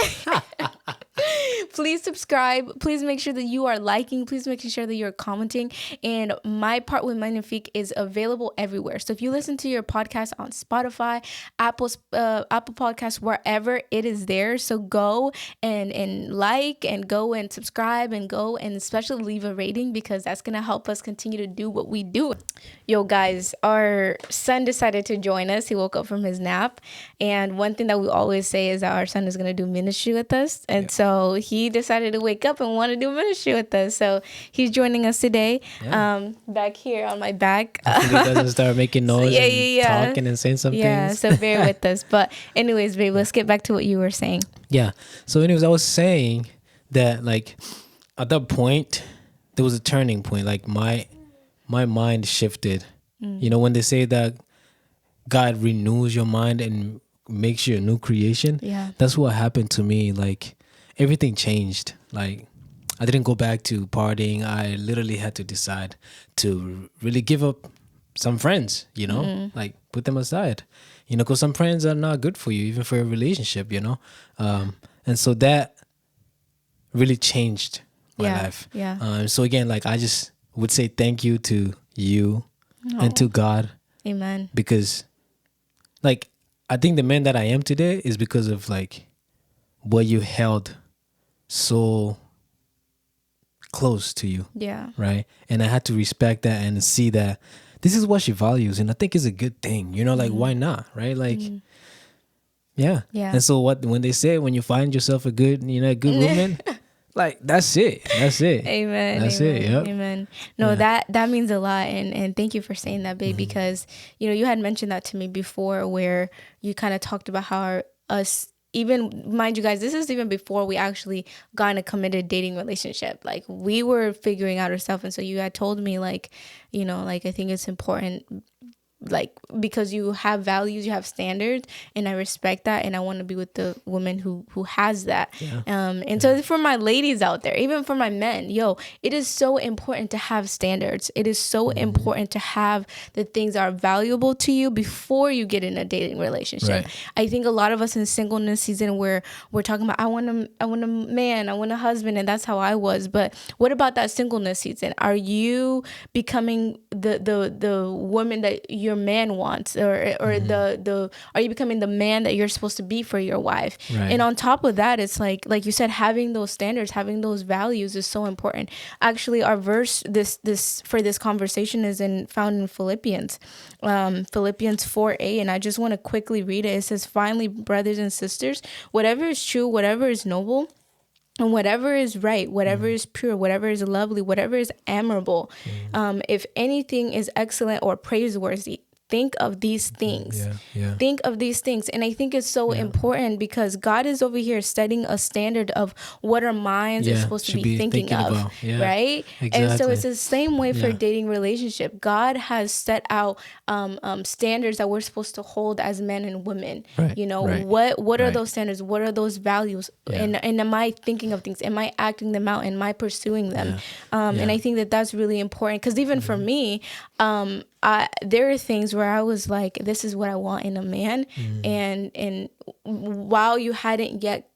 Please subscribe. Please make sure that you are liking. Please make sure that you're commenting. And My Part with Magnifique is available everywhere. So if you listen to your podcast on Spotify, Apple Podcasts, wherever, it is there. So go and like and go and subscribe and go and especially leave a rating, because that's going to help us continue to do what we do. Yo, guys, our son decided to join us. He woke up from his nap. And one thing that we always say is that our son is going to do ministry with us. And so he decided to wake up and want to do ministry with us. So he's joining us today, back here on my back. Hopefully he doesn't start making noise and talking and saying some things. So bear with us. But anyways, babe, let's get back to what you were saying. Yeah. So anyways, I was saying that, like, at that point, there was a turning point. Like, my mind shifted. When they say that God renews your mind and makes you a new creation, that's what happened to me. Like, everything changed. Like, I didn't go back to partying. I literally had to decide to really give up some friends, like, put them aside, because some friends are not good for you, even for a relationship, and so that really changed my life. So again, like, I just would say thank you to you and to God. Amen. Because, like, I think the man that I am today is because of, like, what you held so close to you. Yeah. Right? And I had to respect that and see that this is what she values. And I think it's a good thing. Like, why not? Right? Like, Yeah. Yeah. And so when they say when you find yourself a good woman, like that's it. Amen. That's Amen. it. Yep. Amen. No, that means a lot, and thank you for saying that, babe. Because you had mentioned that to me before, where you kind of talked about how us. Even, mind you guys, this is even before we actually got in a committed dating relationship. Like, we were figuring out ourselves. And so you had told me, like, like, I think it's important, like, because you have values, you have standards, and I respect that, and I want to be with the woman who has that. So for my ladies out there, even for my men, it is so important to have standards. It is so important to have the things that are valuable to you before you get in a dating relationship. Right. I think a lot of us in singleness season, where we're talking about, I want a man, I want a husband, and that's how I was. But what about that singleness season? Are you becoming the woman that your man wants, or are you becoming the man that you're supposed to be for your wife? Right. And on top of that, it's like you said, having those standards, having those values is so important. Actually, our verse this for this conversation is found in Philippians 4:8, and I just want to quickly read it. It says, "Finally, brothers and sisters, whatever is true, whatever is noble, and whatever is right, whatever is pure, whatever is lovely, whatever is admirable, if anything is excellent or praiseworthy, think of these things." Yeah. Think of these things. And I think it's so important, because God is over here setting a standard of what our minds are supposed to be thinking of, about. Yeah, right? exactly. And so it's the same way for dating relationship. God has set out standards that we're supposed to hold as men and women. Right, What are those standards? What are those values? And am I thinking of things? Am I acting them out? Am I pursuing them? And I think that that's really important, because even for me, there are things where I was like, this is what I want in a man. And while you hadn't yet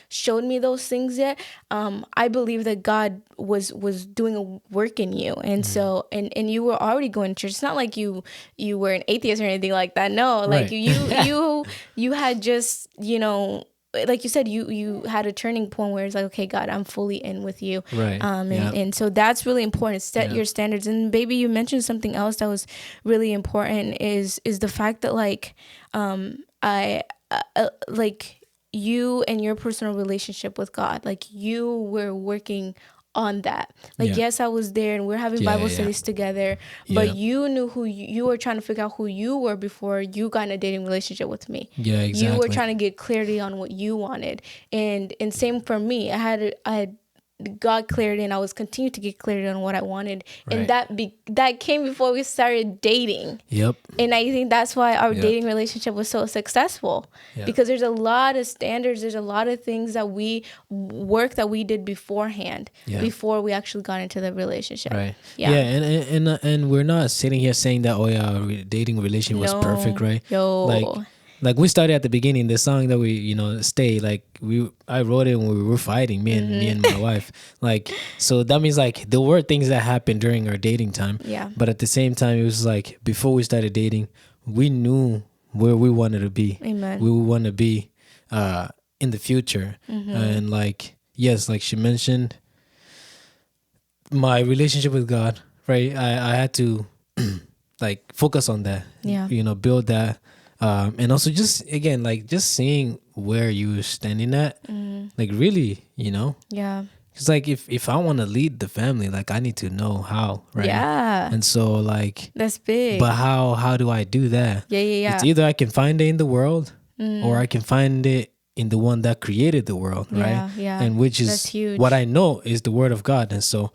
showed me those things yet, I believe that God was doing a work in you. And so and you were already going to church. It's not like you were an atheist or anything like that. No, like you had just, like you said, you had a turning point where it's like, okay, God, I'm fully in with you. Right. And so that's really important. Set your standards. And baby, you mentioned something else that was really important, is the fact that, like, I like, you and your personal relationship with God, like, you were working on that. Like, yes, I was there and we're having Bible studies together, but you knew who you were trying to figure out who you were before you got in a dating relationship with me. Yeah, exactly. You were trying to get clarity on what you wanted. And same for me. I had got clarity, and I was continuing to get clarity on what I wanted. And that came before we started dating. Yep. And I think that's why our dating relationship was so successful, because there's a lot of standards, there's a lot of things that we did beforehand, before we actually got into the relationship. Right. Yeah. And we're not sitting here saying that, our dating relationship was perfect, right? Like we started at the beginning, the song that we, stay, like I wrote it when we were fighting, me and my wife. Like, so that means, like, there were things that happened during our dating time. Yeah. But at the same time, it was like, before we started dating, we knew where we wanted to be. Amen. We would want to be in the future. And like, yes, like she mentioned, my relationship with God, right? I had to like focus on that. Yeah. Build that. And also just, again, like, just seeing where you're standing at, like, really, Yeah. It's like, if I want to lead the family, like, I need to know how, right? Yeah. And so, like, That's big. but how do I do that? Yeah. It's either I can find it in the world, or I can find it in the one that created the world, right? Yeah. And which is That's huge. what I know is the word of God. And so,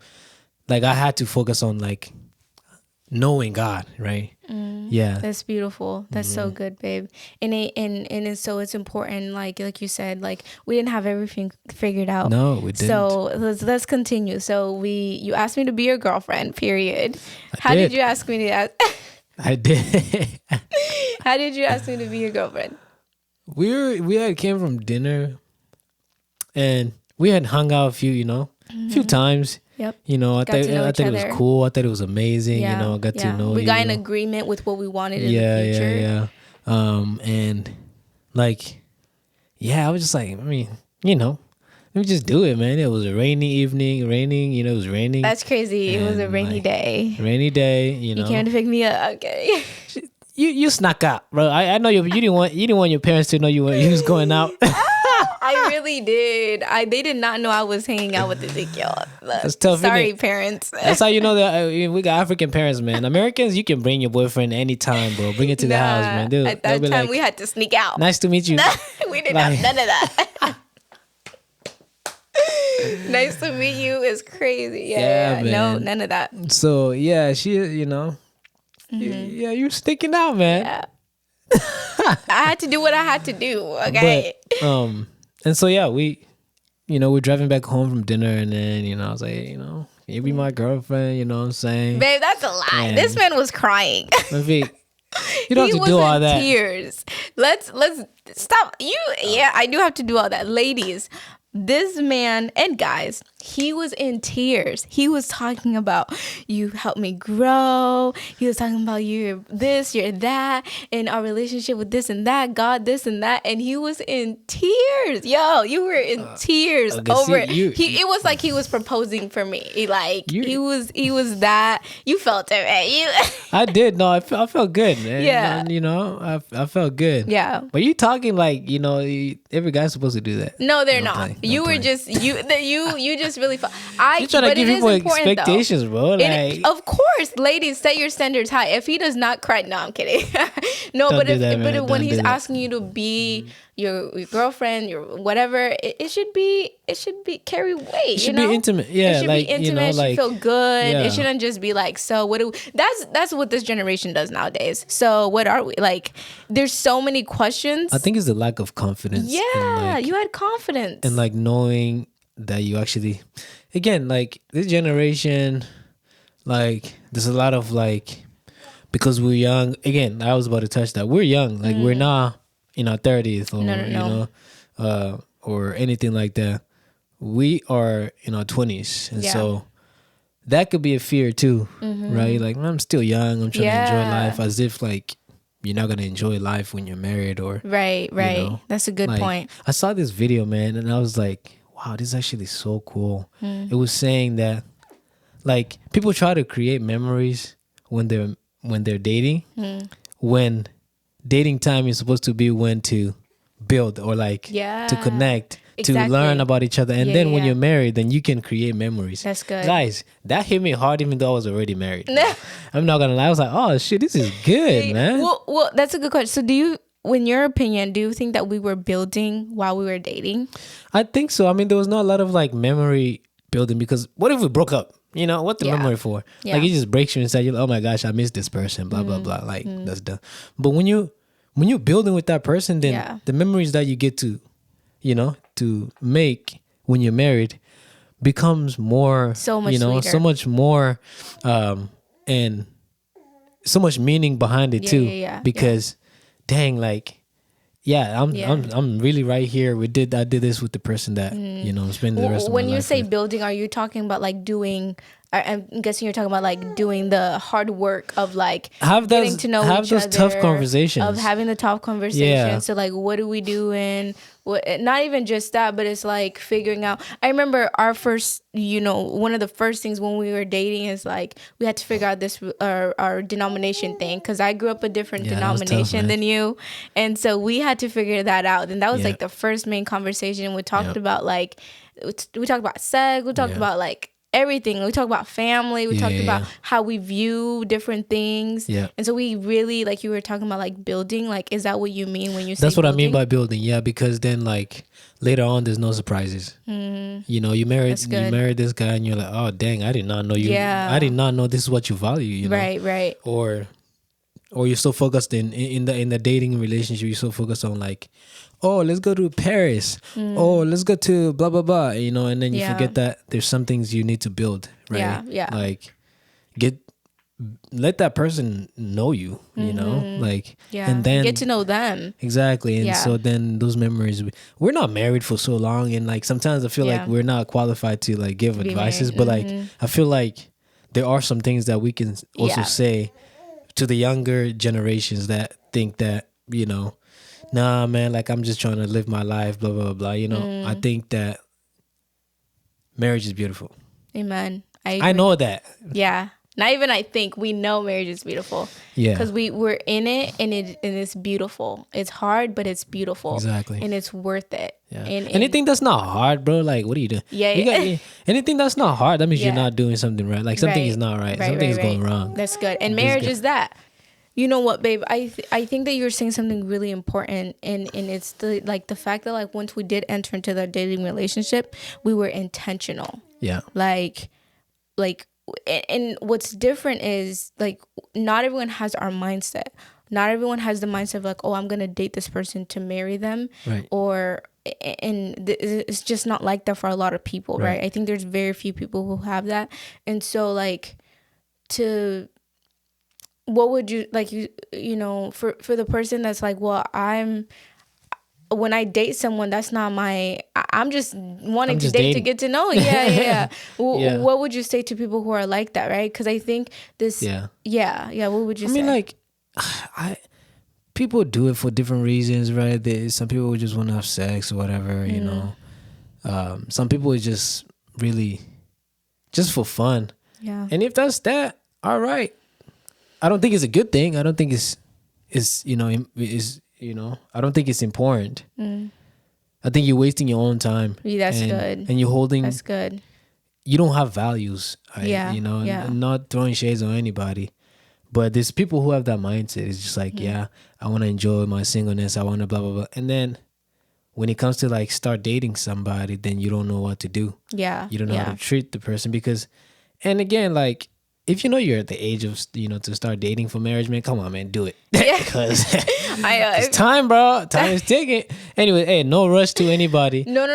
like, I had to focus on, like, knowing God, right? Yeah, that's beautiful. That's so good, babe. And so it's important, like you said, like, we didn't have everything figured out. No, we didn't. So let's continue. So you asked me to be your girlfriend, period. How did you ask me to ask? I did. How did you ask me to be your girlfriend? We had came from dinner, and we had hung out a few times. Yep. I thought it was cool. I thought it was amazing. I got to know you. We got in agreement with what we wanted in the future. Yeah. And like, I was just like, let me just do it, man. It was a rainy evening, it was raining. That's crazy. It was a rainy day. Rainy day, You came to pick me up. Okay. you snuck out, bro. I know you didn't want your parents to know you was going out. I really did. They did not know I was hanging out with Ezekiel. That's tough. Sorry, parents. That's how you know that we got African parents, man. Americans, you can bring your boyfriend anytime, bro. Bring it to the house, man. Dude, at that time, we had to sneak out. Nice to meet you. We didn't have none of that. Nice to meet you is crazy. Yeah, no, none of that. So yeah, she, yeah, you're sticking out, man. Yeah. I had to do what I had to do. Okay. But, and so yeah, we're driving back home from dinner, and then I was like, can you be my girlfriend? You know what I'm saying? Babe, that's a lie. And this man was crying. You don't have to do all that. Tears. Let's stop. Yeah, I do have to do all that, ladies. This man and guys, he was in tears. He was talking about, you helped me grow. He was talking about you're this, you're that, and our relationship with this and that, God, this and that. And he was in tears. Yo, you were in tears over it. It was like he was proposing for me. He was that. You felt it, man. I did. No, I felt good, man. Yeah. I felt good. Yeah. But you talking like, every guy's supposed to do that. No, they're not. You were just, you just really felt. You're trying to give people expectations, bro. Like, of course, ladies, set your standards high. If he does not cry, no, I'm kidding. No, but when he's asking you to be your girlfriend, your whatever, it should be carry weight. It should be intimate. Yeah, it should be intimate. It should feel good. Yeah. It shouldn't just be like, so what do we, that's what this generation does nowadays. So what are we like? There's so many questions. I think it's the lack of confidence. Yeah, you had confidence and like knowing that you actually, again, like this generation, like there's a lot of like, because we're young. Again, I was about to touch that. We're young. Like we're not in our 30s or or anything like that. We are in our 20s, and so that could be a fear too, right? Like, I'm still young. I'm trying to enjoy life, as if like you're not gonna enjoy life when you're married or right. That's a good point. I saw this video, man, and I was like, wow, this is actually so cool. It was saying that like people try to create memories when they're dating, when dating time is supposed to be when to build or like to connect, to learn about each other. And then when you're married, then you can create memories. That's good. Guys, that hit me hard even though I was already married. I'm not gonna lie. I was like, oh shit, this is good, man. Well, that's a good question. So in your opinion, do you think that we were building while we were dating? I think so. I mean, there was not a lot of like memory building, because what if we broke up? What the memory for? Like, it just breaks you inside. You're like, oh my gosh, I miss this person, blah, blah, blah. Like, that's done. But when you're building with that person, then the memories that you get to, to make when you're married becomes more, so much sweeter. So much more, and so much meaning behind it too. Because dang, like, I'm really right here. I did this with the person that I'm spending the rest of my life. When you say building, are you talking about like doing? I'm guessing you're talking about like doing the hard work of like getting to know each other, tough conversations, of having the tough conversations. Yeah. So like, what are we doing? Not even just that, but it's like figuring out. I remember our first, one of the first things when we were dating is like we had to figure out this our denomination thing, because I grew up a different denomination than you, and so we had to figure that out. And that was like the first main conversation. We talked about like we talked about sex. We talked about like everything. We talked about family. We talked about how we view different things. Yeah. And so we really, like you were talking about like building, like, is that what you mean when you say That's what building? I mean by building. Yeah, because then like later on there's no surprises. You married this guy and you're like, oh dang, I did not know you. Yeah. I did not know this is what you value, Right. Or you're so focused in the dating relationship, you're so focused on like, oh, let's go to Paris. Oh, let's go to blah, blah, blah. And then you forget that there's some things you need to build, right? Yeah. Like, let that person know you, like, and then get to know them. Exactly. And so then those memories, we're not married for so long. And like, sometimes I feel like we're not qualified to like give advices, but like, I feel like there are some things that we can also say to the younger generations that think that, nah, man, like I'm just trying to live my life, blah, blah, blah. I think that marriage is beautiful. Amen. I know that. Yeah. Not even I think, we know marriage is beautiful. Yeah. Because we're in it, and it's beautiful. It's hard, but it's beautiful. Exactly. And it's worth it. Yeah. And anything that's not hard, bro, like, what are you doing? Yeah. Anything that's not hard, that means Yeah. you're not doing something right. Like, something is not right. Something is going wrong. That's good. And marriage is that. You know what, babe? I think that you're saying something really important, and it's the fact that, like, once we did enter into that dating relationship, we were intentional. Yeah. Like, and what's different is, like, not everyone has our mindset. Not everyone has the mindset of, like, oh, I'm gonna date this person to marry them, Right. It's just not like that for a lot of people, right? I think there's very few people who have that, and so, like, what would you like, you know, for the person that's like, well, when I date someone, that's not I'm just wanting to date to get to know. Yeah. What would you say to people who are like that, right? Because I think this. Yeah. What would you say? I mean, like, people do it for different reasons, right? Some people just want to have sex or whatever, you know. Some people is just really just for fun. Yeah. And if that's that, all right. I don't think it's a good thing. I don't think it's I don't think it's important. I think you're wasting your own time. That's good. And you're holding. That's good. You don't have values. Yeah. You know, and not throwing shades on anybody. But there's people who have that mindset. It's just like, I want to enjoy my singleness. I want to blah, blah, blah. And then when it comes to, like, start dating somebody, then you don't know what to do. Yeah. You don't know how to treat the person because, and again, like, if you know you're at the age of, to start dating for marriage, man, come on, man, do it. Because it's time, bro. Time is ticking. Anyway, hey, no rush to anybody. No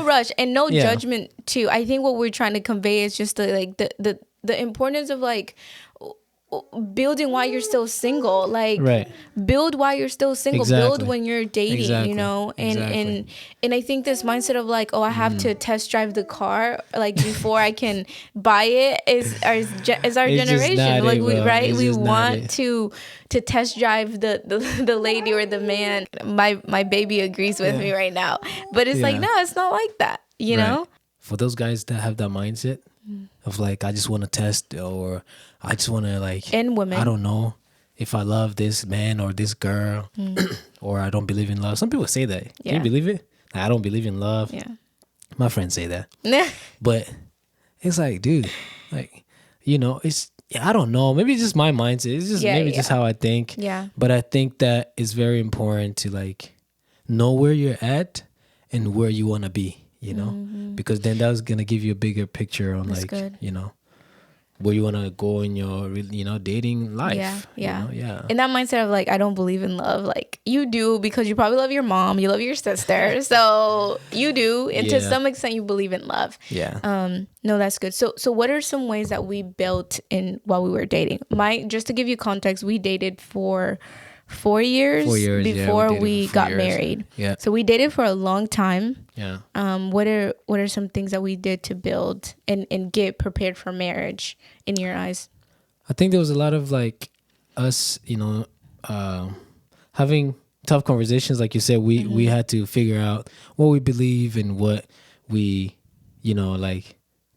rush, and no judgment too. I think what we're trying to convey is just the importance of, like, building while you're still single, like, build while you're still single, build when you're dating, you know, and I think this mindset of, like, oh, I have to test drive the car, like, before I can buy it is our generation. Like, we want to test drive the lady or the man. My baby agrees with me right now, but it's like, no, it's not like that, you know. For those guys that have that mindset of, like, I just want to test, or I just want to, like, and women, I don't know if I love this man or this girl, or I don't believe in love. Some people say that. Can you believe it? I don't believe in love. Yeah, my friends say that. But it's like, dude, like, you know, it's, I don't know. Maybe it's just my mindset. It's just just how I think. Yeah. But I think that it's very important to, like, know where you're at and where you want to be. You know, because then that's gonna give you a bigger picture on, that's, like, you know, where you want to go in your, dating life. Yeah. And that mindset of, like, I don't believe in love, like, you do, because you probably love your mom, you love your sister, so you do, and to some extent you believe in love. No, that's good. So what are some ways that we built in while we were dating? Just to give you context, we dated for 4 years before we got married. Yeah. So we dated for a long time. Yeah. What are some things that we did to build and get prepared for marriage in your eyes? I think there was a lot of, like, us, having tough conversations. Like you said, we had to figure out what we believe and what we, like,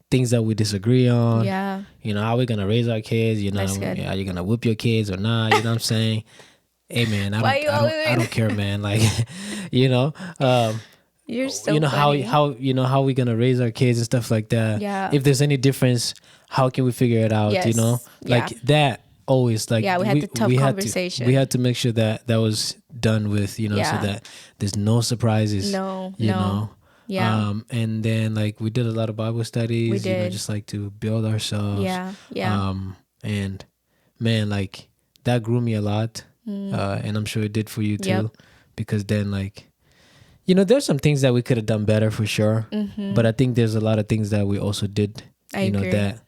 things that we disagree on. Yeah. How we gonna raise our kids? Are you gonna whoop your kids or not? You know what I'm saying? Hey, man, I don't care, man. Like, you're so funny. how we gonna raise our kids and stuff like that. Yeah. If there's any difference, how can we figure it out? Yes. Like that always, like, we had the tough conversation. We had to make sure that was done with, so that there's no surprises. No. Yeah. And then, like, we did a lot of Bible studies. We did. Just, like, to build ourselves. Yeah. Yeah. And man, like, that grew me a lot. And I'm sure it did for you too, because then, like, there's some things that we could have done better for sure, but I think there's a lot of things that we also did, that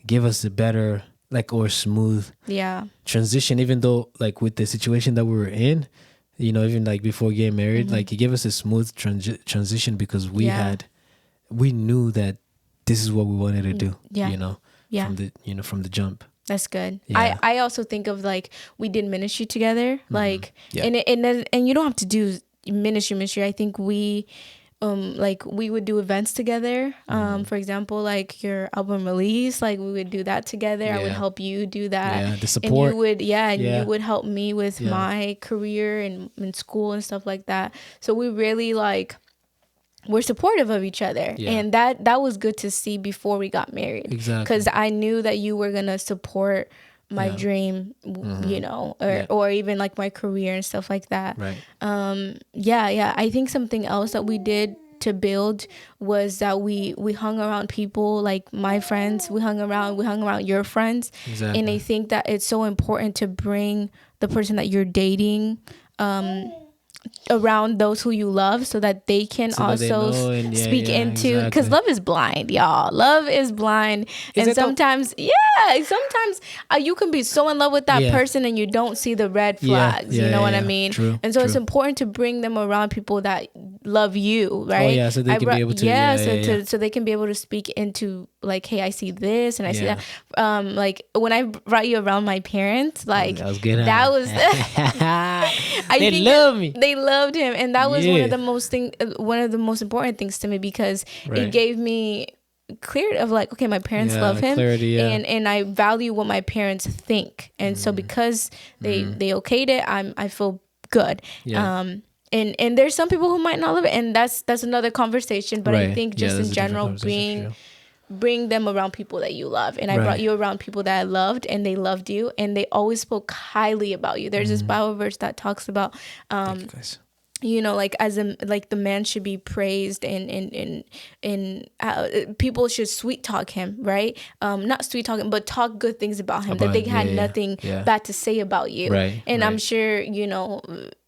give us a better, like, or smooth transition, even though, like, with the situation that we were in, even, like, before getting married, like, it gave us a smooth transition because we knew that this is what we wanted to do, from the jump. That's good. Yeah. I also think of, like, we did ministry together, like, and you don't have to do ministry. I think we like we would do events together. For example, like your album release, like we would do that together. I would help you do that. Yeah, the support. And you would, you would help me with my career and in school and stuff like that. So we really like, we're supportive of each other. And that was good to see before we got married. Exactly. Because I knew that you were going to support my dream, you know, or even like my career and stuff like that. Right. I think something else that we did to build was that we hung around people like my friends. We hung around your friends. Exactly. And I think that it's so important to bring the person that you're dating around those who you love, so that they can also speak into, because love is blind, y'all. Love is blind. And sometimes you can be so in love with that person and you don't see the red flags. You know what I mean? True, and so it's important to bring them around people that love you, right? So they can be able to so they can be able to speak into like, hey, I see this and I see that. Like when I brought you around my parents, like that was good. They love me. They loved him, and that was one of the most important things to me, because it gave me clear of like, okay, my parents love him, clarity, and I value what my parents think, and so because they okayed it, I feel good. And there's some people who might not love it, and that's another conversation. But I think just in general, bring them around people that you love. And I brought you around people that I loved, and they loved you, and they always spoke highly about you. There's this Bible verse that talks about you know, like like the man should be praised, and people should sweet talk him, right? Not sweet talk him, but talk good things about him, that they had nothing bad to say about you. And I'm sure, you know,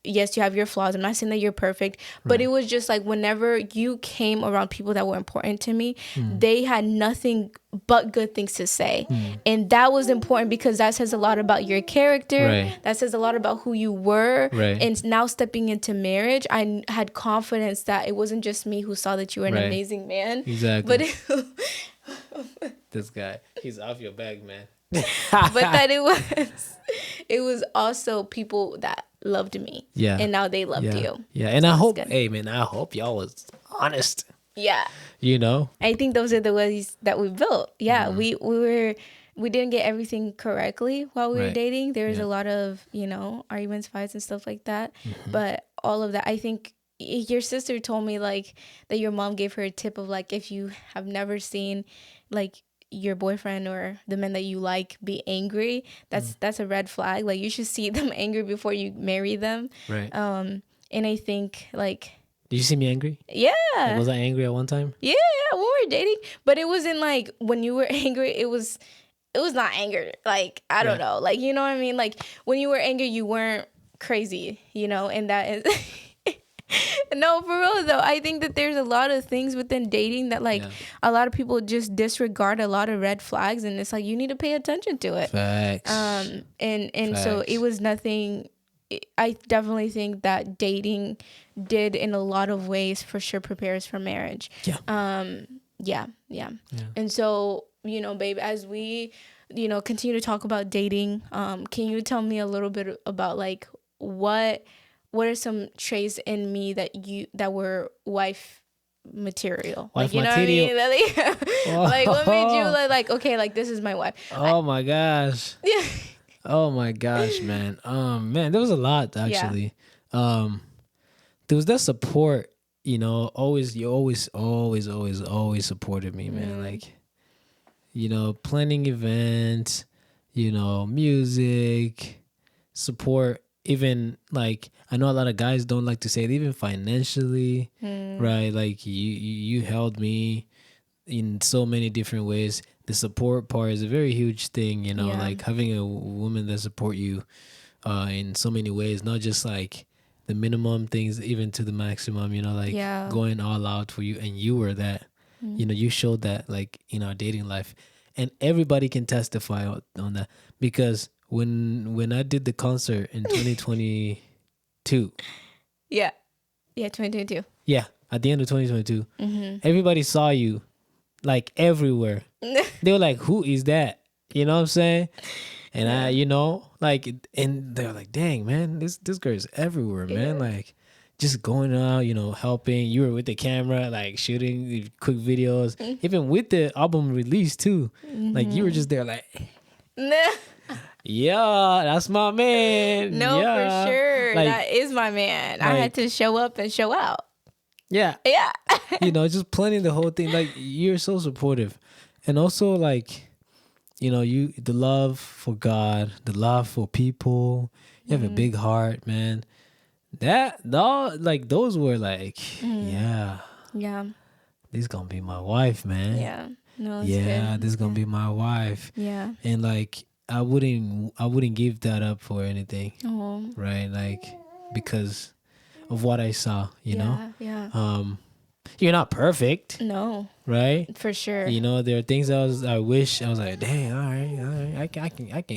yes, you have your flaws. I'm not saying that you're perfect, but it was just like whenever you came around people that were important to me, they had nothing but good things to say. And that was important, because that says a lot about your character. That says a lot about who you were. And now stepping into marriage, I had confidence that it wasn't just me who saw that you were an amazing man. Exactly. But this guy, he's off your bag, man. But that it was also people that loved me. And now they loved you. And so I hope, hey man, I hope y'all was honest. You know, I think those are the ways that we built. We didn't get everything correctly while we were dating. There was a lot of, you know, arguments, fights and stuff like that. But all of that, I think your sister told me like that your mom gave her a tip of like, if you have never seen like your boyfriend or the men that you like be angry, that's a red flag. Like you should see them angry before you marry them. And I think like, did you see me angry? Yeah. Like, was I angry at one time? Yeah, when we were dating. But it wasn't like when you were angry, it was not anger. Like, I don't know. Like, you know what I mean? Like when you were angry, you weren't crazy, you know, and that is no, for real though. I think that there's a lot of things within dating that like a lot of people just disregard, a lot of red flags, and it's like you need to pay attention to it. Facts. And Facts. So it was nothing. I definitely think that dating did in a lot of ways for sure prepare us for marriage. Yeah. And so, you know, babe, as we, you know, continue to talk about dating, can you tell me a little bit about like what are some traits in me that were wife material? Wife like, you material. Know what I mean? Like what made you like, okay, like this is my wife? My gosh. Yeah. Oh my gosh, man. Man, there was a lot actually. There was that support, you know, you always supported me, man. Like, you know, planning events, you know, music, support, even like I know a lot of guys don't like to say it, even financially, right? Like you held me in so many different ways. The support part is a very huge thing, you know, like having a woman that support you in so many ways, not just like the minimum things, even to the maximum, you know, like going all out for you. And you were that, you know, you showed that like in our dating life, and everybody can testify on that, because when I did the concert in 2022. 2022. Yeah, at the end of 2022, everybody saw you like everywhere. They were like, who is that? You know what I'm saying? And I, you know, like, and they're like, dang, man, this girl is everywhere, man. Like, just going out, helping. You were with the camera, like shooting quick videos, even with the album release too. Like you were just there, like, yeah, that's my man. No, yeah. for sure, Like, that is my man. I had to show up and show out. Yeah, just planning the whole thing. Like you're so supportive, and also like, the love for God, the love for people. You have a big heart, man. Those were like, yeah, this gonna be my wife, man. Yeah, no, it's yeah, good. this gonna be my wife. Yeah, and like I wouldn't give that up for anything, right? Like because of what I saw, you know. Yeah. You're not perfect, No, right? for sure. There are things I wish I was like, dang, all right,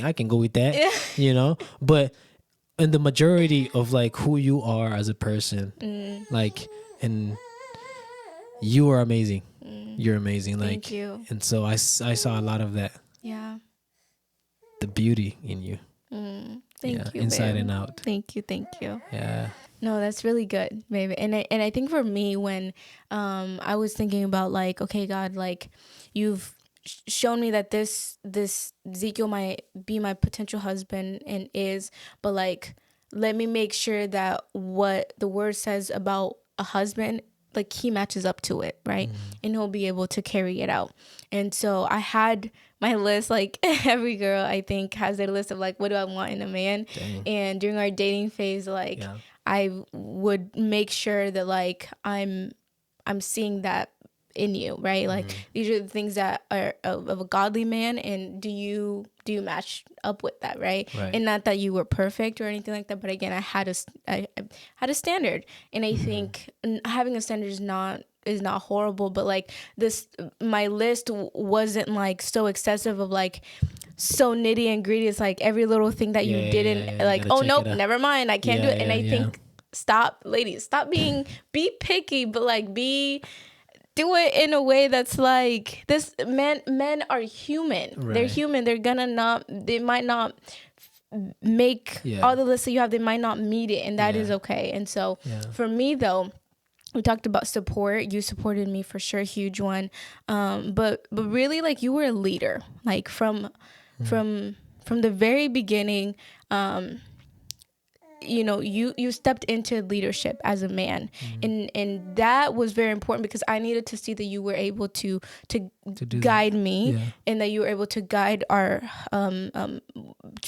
I can go with that, But in the majority of like who you are as a person, like, and you are amazing. You're amazing. Like, Thank you. And so I saw a lot of that. Yeah. The beauty in you. Thank you, inside babe. and out. Thank you. Yeah. No, that's really good, baby. And I think for me, when I was thinking about like, okay, God, like you've shown me that this Ezekiel might be my potential husband and is, but like let me make sure that what the word says about a husband, like he matches up to it, right? And he'll be able to carry it out. And so I had my list, like every girl I think has their list of like, what do I want in a man? Dang. And during our dating phase, like I would make sure that like I'm seeing that in you, right? Like these are the things that are of a godly man, and do you match up with that, right? And not that you were perfect or anything like that, but again, I had a standard, and I think having a standard is not horrible, but like this, my list wasn't like so excessive of like so nitty and gritty. It's like every little thing that you didn't like, oh nope, never mind, I can't do it. And I think ladies, stop be picky, but like do it in a way that's like this. Men are human. They're human. They might not make all the lists that you have. They might not meet it, and that is okay. And so for me though, we talked about support. You supported me for sure, huge one. But really, like you were a leader, like from the very beginning. You stepped into leadership as a man, and that was very important because I needed to see that you were able to guide me, and that you were able to guide our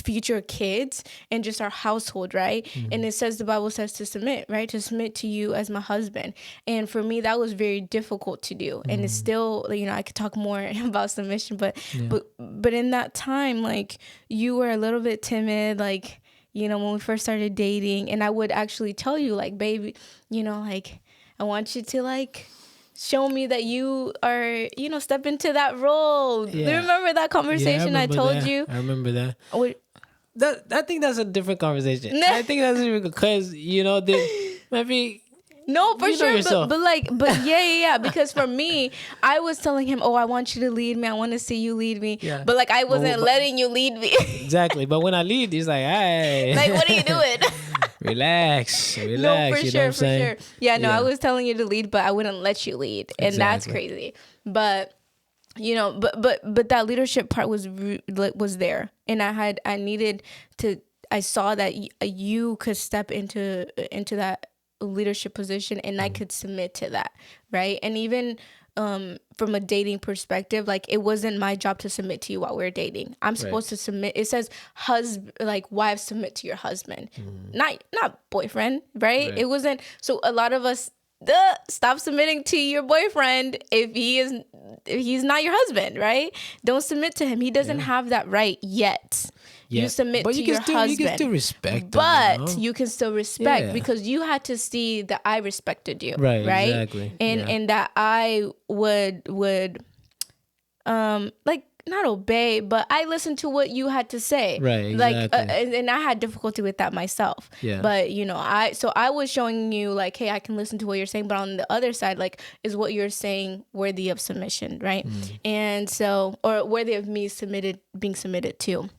future kids and just our household, right? And the Bible says to submit, right? To submit to you as my husband. And for me, that was very difficult to do, and it's still, I could talk more about submission, but in that time, like you were a little bit timid, like. When we first started dating, and I would actually tell you, like, baby, like, I want you to, like, show me that you are, step into that role. Yeah. Do you remember that conversation I told you? I remember that. I think that's a different conversation. I think that's because, maybe... No, for sure, but yeah. Because for me, I was telling him, "Oh, I want you to lead me. I want to see you lead me." Yeah. But like, I wasn't letting you lead me. Exactly. But when I lead, he's like, "Hey, like, what are you doing?" Relax. No, for sure. Yeah, no, I was telling you to lead, but I wouldn't let you lead, and that's crazy. But but that leadership part was there, and I saw that you could step into that leadership position, and I could submit to that, right? And even from a dating perspective, like it wasn't my job to submit to you while we're dating. I'm supposed to submit. It says wives submit to your husband, not boyfriend, right? It wasn't. So a lot of us stop submitting to your boyfriend if he's not your husband, right? Don't submit to him. He doesn't have that right yet. You submit to your husband. You can still respect him, you can still respect because you had to see that I respected you, right? Exactly. And that I would like not obey, but I listened to what you had to say, right? Exactly. Like, and I had difficulty with that myself. Yeah. But I was showing you like, hey, I can listen to what you're saying, but on the other side, like, is what you're saying worthy of submission, right? And so, or worthy of me being submitted to.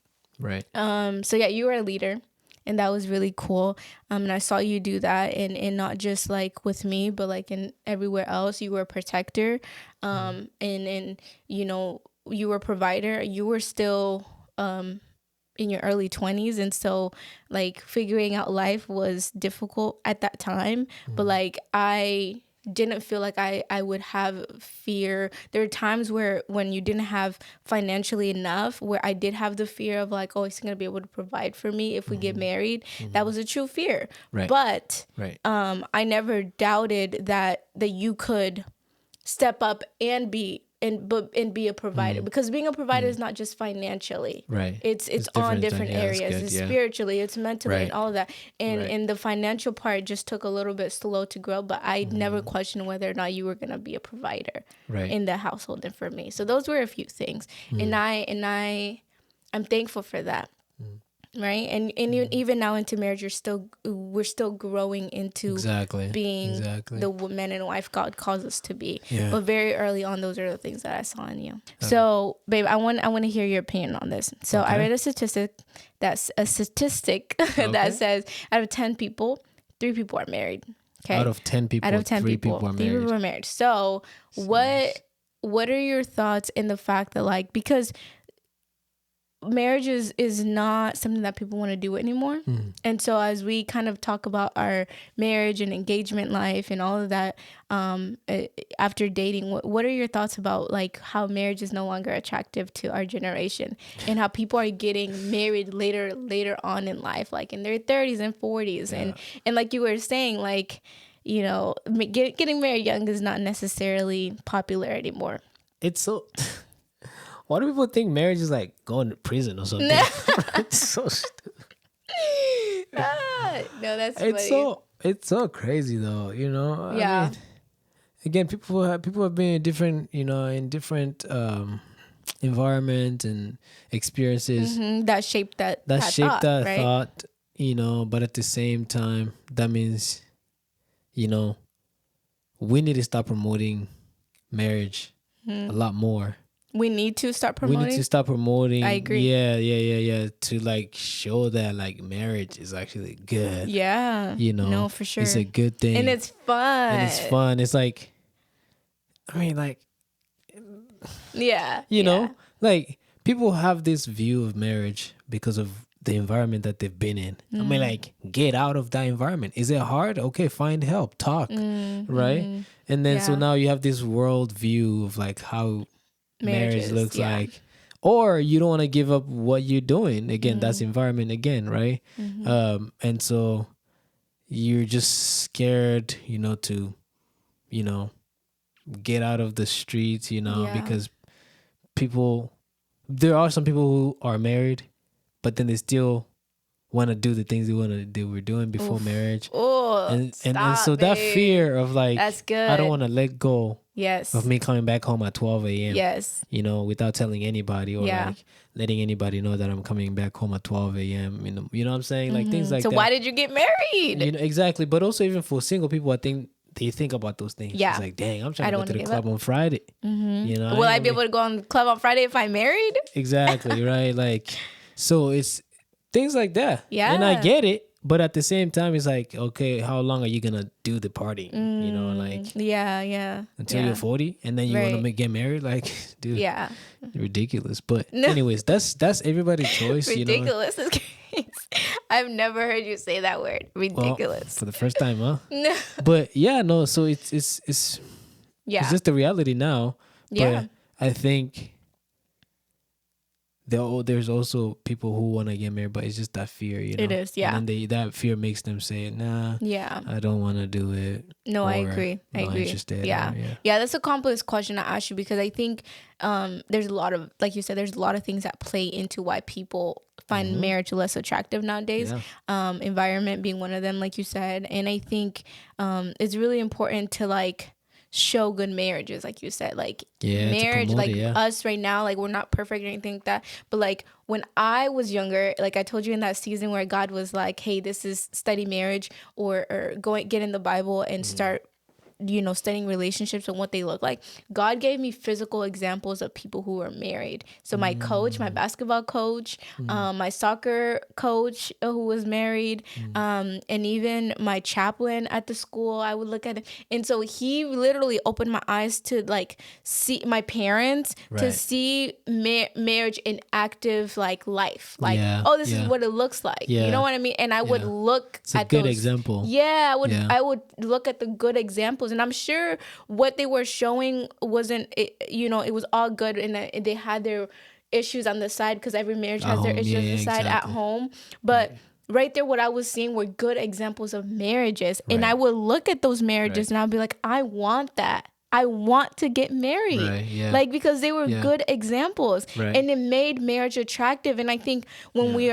Right. So yeah, you were a leader, and that was really cool. And I saw you do that, and not just like with me, but like in everywhere else. You were a protector, and you know, you were a provider. You were still in your early 20s, and so like figuring out life was difficult at that time. But like I didn't feel like I would have fear. There were times where when you didn't have financially enough, where I did have the fear of like, oh, he's gonna be able to provide for me if we get married. That was a true fear. Right. But Right. I never doubted that you could step up and be a provider, because being a provider is not just financially. Right. It's on different yeah, that's areas. good, It's yeah. spiritually, it's mentally, Right. and all of that. And Right. and the financial part just took a little bit slow to grow, but I never questioned whether or not you were gonna be a provider Right. in the household and for me. So those were a few things, and I'm thankful for that. Right. And even now into marriage, we're still growing into Exactly. being Exactly. the man and wife God calls us to be. Yeah. But very early on, those are the things that I saw in you. So, babe, I want to hear your opinion on this. So I Okay. read a statistic that says out of 10 people, 3 people are married. Okay. Out of 10 people, 3 people are 3 married. people are married. So what are your thoughts in the fact that, like, because marriage is not something that people want to do anymore. And so as we kind of talk about our marriage and engagement life and all of that, after dating, what are your thoughts about like how marriage is no longer attractive to our generation, and how people are getting married later on in life, like in their 30s and 40s? Yeah. And like you were saying, like, you know, getting married young is not necessarily popular anymore. It's so... Why do people think marriage is like going to prison or something? It's so stupid. No, that's funny. It's so crazy though, you know. Yeah. I mean, again, people have been in different, you know, in different environment and experiences That shaped that shaped that right? thought, you know. But at the same time, that means, you know, we need to stop promoting marriage a lot more. We need to start promoting. We need to stop promoting. I agree. Yeah. To like show that like marriage is actually good. Yeah. You know, no, for sure. It's a good thing. And it's fun. It's like, I mean, like, Yeah. you know, like people have this view of marriage because of the environment that they've been in. I mean, like, get out of that environment. Is it hard? Okay, find help, talk, right? And then so Yeah. now you have this world view of like how marriage Marriages, looks yeah. like, or you don't want to give up what you're doing. Again, that's environment again, right? And so you're just scared, you know, to, you know, get out of the streets, you know, Yeah. because there are some people who are married, but then they still want to do the things they were doing before marriage. Oh, And stop, so that babe. fear of like, That's good. I don't want to let go Yes. of me coming back home at 12 a.m. Yes. You know, without telling anybody, or Yeah. like letting anybody know that I'm coming back home at 12 a.m. You know what I'm saying? Like things like So that. why did you get married? You know, exactly. But also even for single people, I think they think about those things. Yeah. It's like, dang, I'm trying I to don't go to wanna the give club up. on Friday. You know, Will I be able to go on the club on Friday if I'm married? Exactly, right? Like, so it's things like that. Yeah. And I get it. But at the same time, it's like, okay, how long are you going to do the party? You know, like Yeah. until yeah. you're 40 and then you want Right. to get married? Like, dude, Yeah. ridiculous. But No. anyways, that's everybody's choice, you know. Ridiculous is crazy. I've never heard you say that word. Well, Ridiculous. for the first time, huh? No. But yeah, no, so it's Yeah. it's just the reality now. Yeah. But I think there's also people who want to get married, but it's just that fear, you know. It is, yeah. And then that fear makes them say, nah, Yeah. I don't want to do it. No, I or agree. I not agree. interested, Yeah. or, yeah. Yeah, that's a complex question to ask you, because I think there's a lot of, like you said, there's a lot of things that play into why people find marriage less attractive nowadays. Yeah. Environment being one of them, like you said. And I think it's really important to like show good marriages, like you said, like Yeah, to marriage, promote like it, yeah. us right now, like we're not perfect or anything like that, but like when I was younger, like I told you in that season where God was like, hey, this is study marriage, or get in the Bible and start studying relationships and what they look like, God gave me physical examples of people who were married. So my coach, my basketball coach, my soccer coach who was married, and even my chaplain at the school, I would look at it. And so he literally opened my eyes to like see my parents, to see marriage in active like life. Like, this is what it looks like. You know what I mean? And I would look it's a at good those example. Yeah, I would look at the good examples, and I'm sure what they were showing wasn't, it was all good, and they had their issues on the side, because every marriage has their issues on the side at home. But right there, what I was seeing were good examples of marriages, and I would look at those marriages and I'd be like, I want that. I want to get married, like, because they were good examples, and it made marriage attractive. And I think when we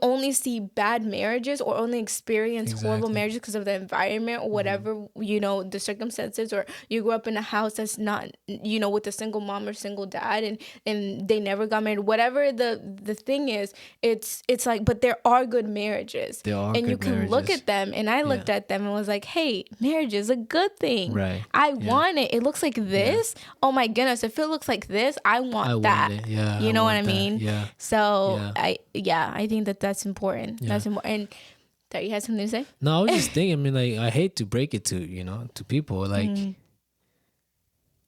only see bad marriages or only experience horrible marriages because of the environment or whatever, the circumstances, or you grew up in a house that's not, with a single mom or single dad, and they never got married, whatever the thing is, it's like, but there are good marriages. And you can look at them, and I looked at them and was like, hey, marriage is a good thing. I want it. It looks like this. Oh my goodness. If it looks like this, I want that. You know what I mean? So I think that's important. That's important. And that you had something to say? No, I was just thinking, I mean, like, I hate to break it to people, like,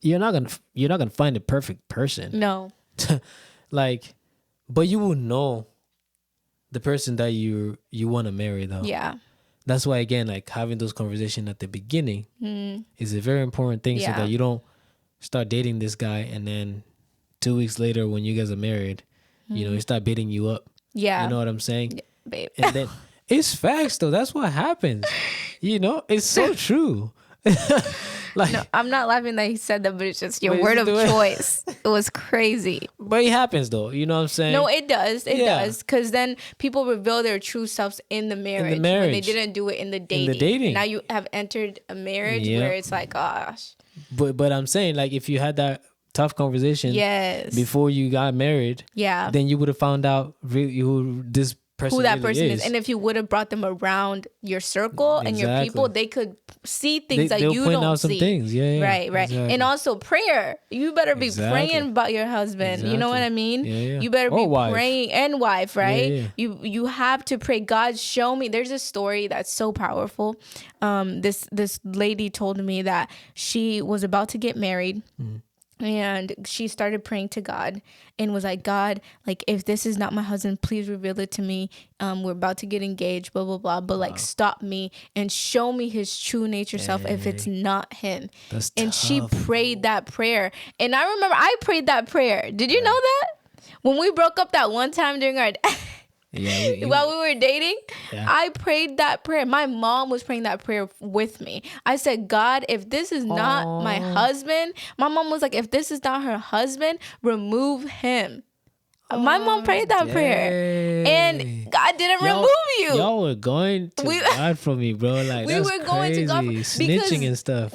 you're not gonna find the perfect person. No. Like, but you will know the person that you want to marry, though. Yeah. That's why, again, like, having those conversations at the beginning is a very important thing, so that you don't start dating this guy and then 2 weeks later when you guys are married, he start beating you up. Yeah. You know what I'm saying? Yeah, babe. And then it's facts, though. That's what happens. It's so true. Like, no, I'm not laughing that he said that, but it's just your word of choice. It was crazy. But it happens, though. You know what I'm saying? No, it does. It does. Because then people reveal their true selves in the marriage. When they didn't do it in the dating. Now you have entered a marriage where it's like, gosh. But I'm saying, like, if you had that tough conversation before you got married, then you would have found out really who this person is. And if you would have brought them around your circle and your people, they could see things that you don't out some see. Things. Right. Exactly. And also prayer. You better be praying about your husband. You know what I mean? You better be praying, and wife, right? You have to pray. God, show me. There's a story that's so powerful. This lady told me that she was about to get married. And she started praying to God and was like, God, like, if this is not my husband, please reveal it to me. We're about to get engaged, blah, blah, blah. But like, stop me and show me his true nature self if it's not him. That's and tough. She prayed that prayer. And I remember I prayed that prayer. Did you know that? When we broke up that one time during our... while we were dating, I prayed that prayer. My mom was praying that prayer with me. I said, God, if this is not my husband, my mom was like, if this is not her husband, remove him. My mom prayed that prayer, and God didn't remove you. Y'all were going to God for me, bro. Like, we were going to God snitching and stuff.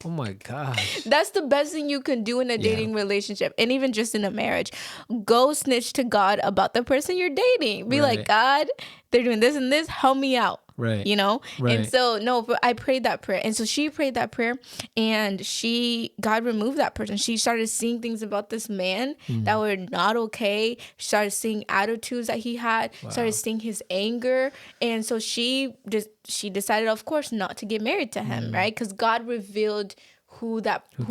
Oh my gosh. That's the best thing you can do in a dating relationship, and even just in a marriage. Go snitch to God about the person you're dating. Be like, God, they're doing this and this, help me out. Right. And so I prayed that prayer, and so she prayed that prayer, and God removed that person. She started seeing things about this man that were not okay. She started seeing attitudes that he had. Started seeing his anger, and so she decided, of course, not to get married to him, right? Because God revealed who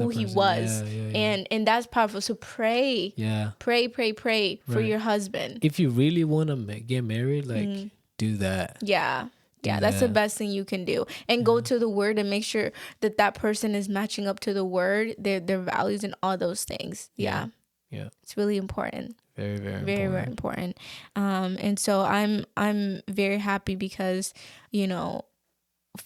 he was. And that's powerful. So pray for your husband. If you really want to get married, like, do that. Yeah, that's the best thing you can do. And go to the word and make sure that person is matching up to the word, their values and all those things. Yeah. It's really important. Very, very important. Very, very important. And so I'm very happy because,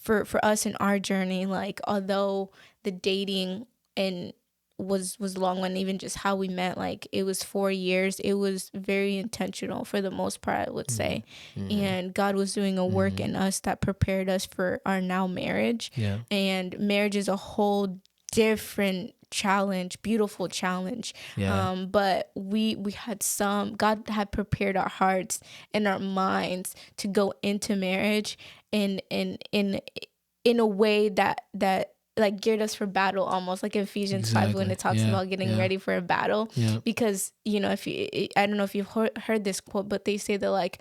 for us in our journey, like, although the dating and was long one, even just how we met, like, it was 4 years. It was very intentional for the most part, I would say. And God was doing a work in us that prepared us for our now marriage. And marriage is a whole different challenge, beautiful challenge. But we had God had prepared our hearts and our minds to go into marriage in in a way that like geared us for battle, almost like Ephesians 5 when it talks about getting ready for a battle. Because, you know, if you, I don't know if you've heard this quote, but they say that like,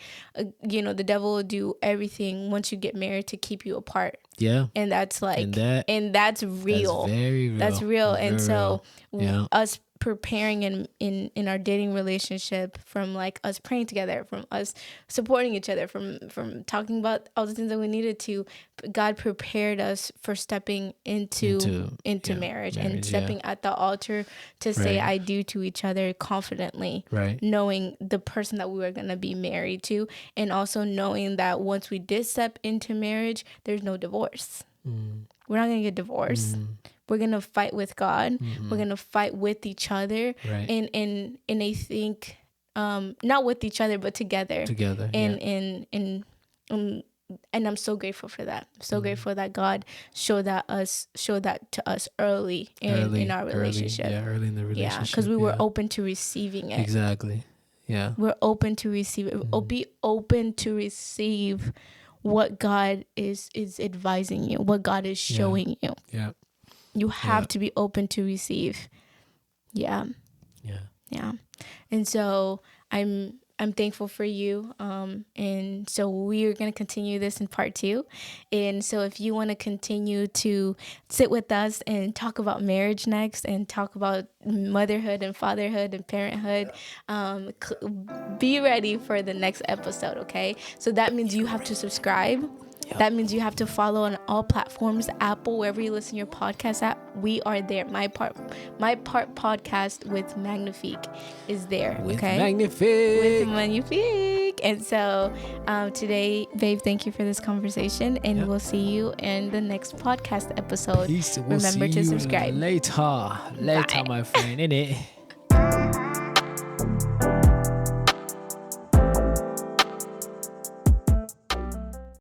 you know, the devil will do everything once you get married to keep you apart. Yeah. And that's like, and that's real. That's very real. That's real. That's and so us preparing in our dating relationship, from like us praying together, from us supporting each other, from talking about all the things that we needed to, God prepared us for stepping into marriage and stepping at the altar to say I do to each other confidently, knowing the person that we were going to be married to, and also knowing that once we did step into marriage, there's no divorce. We're not going to get divorced. We're going to fight with God. We're going to fight with each other. And I think, not with each other, but together. And I'm so grateful for that. So grateful that God showed that to us early in our relationship. Early in the relationship. Yeah, because we were open to receiving it. Exactly. Yeah. We're open to receive it. Be open to receive what God is advising you, what God is showing you. Yeah. You have to be open to receive. Yeah. Yeah. Yeah. And so I'm thankful for you. And so we are going to continue this in part 2. And so if you want to continue to sit with us and talk about marriage next, and talk about motherhood and fatherhood and parenthood, be ready for the next episode. Okay. So that means you have to subscribe. Yep. That means you have to follow on all platforms, Apple, wherever you listen to your podcast at. We are there. My part podcast with Magnifique is there. With Magnifique. And so today, babe, thank you for this conversation, and we'll see you in the next podcast episode. Peace. Remember to subscribe. Later, my friend. Innit?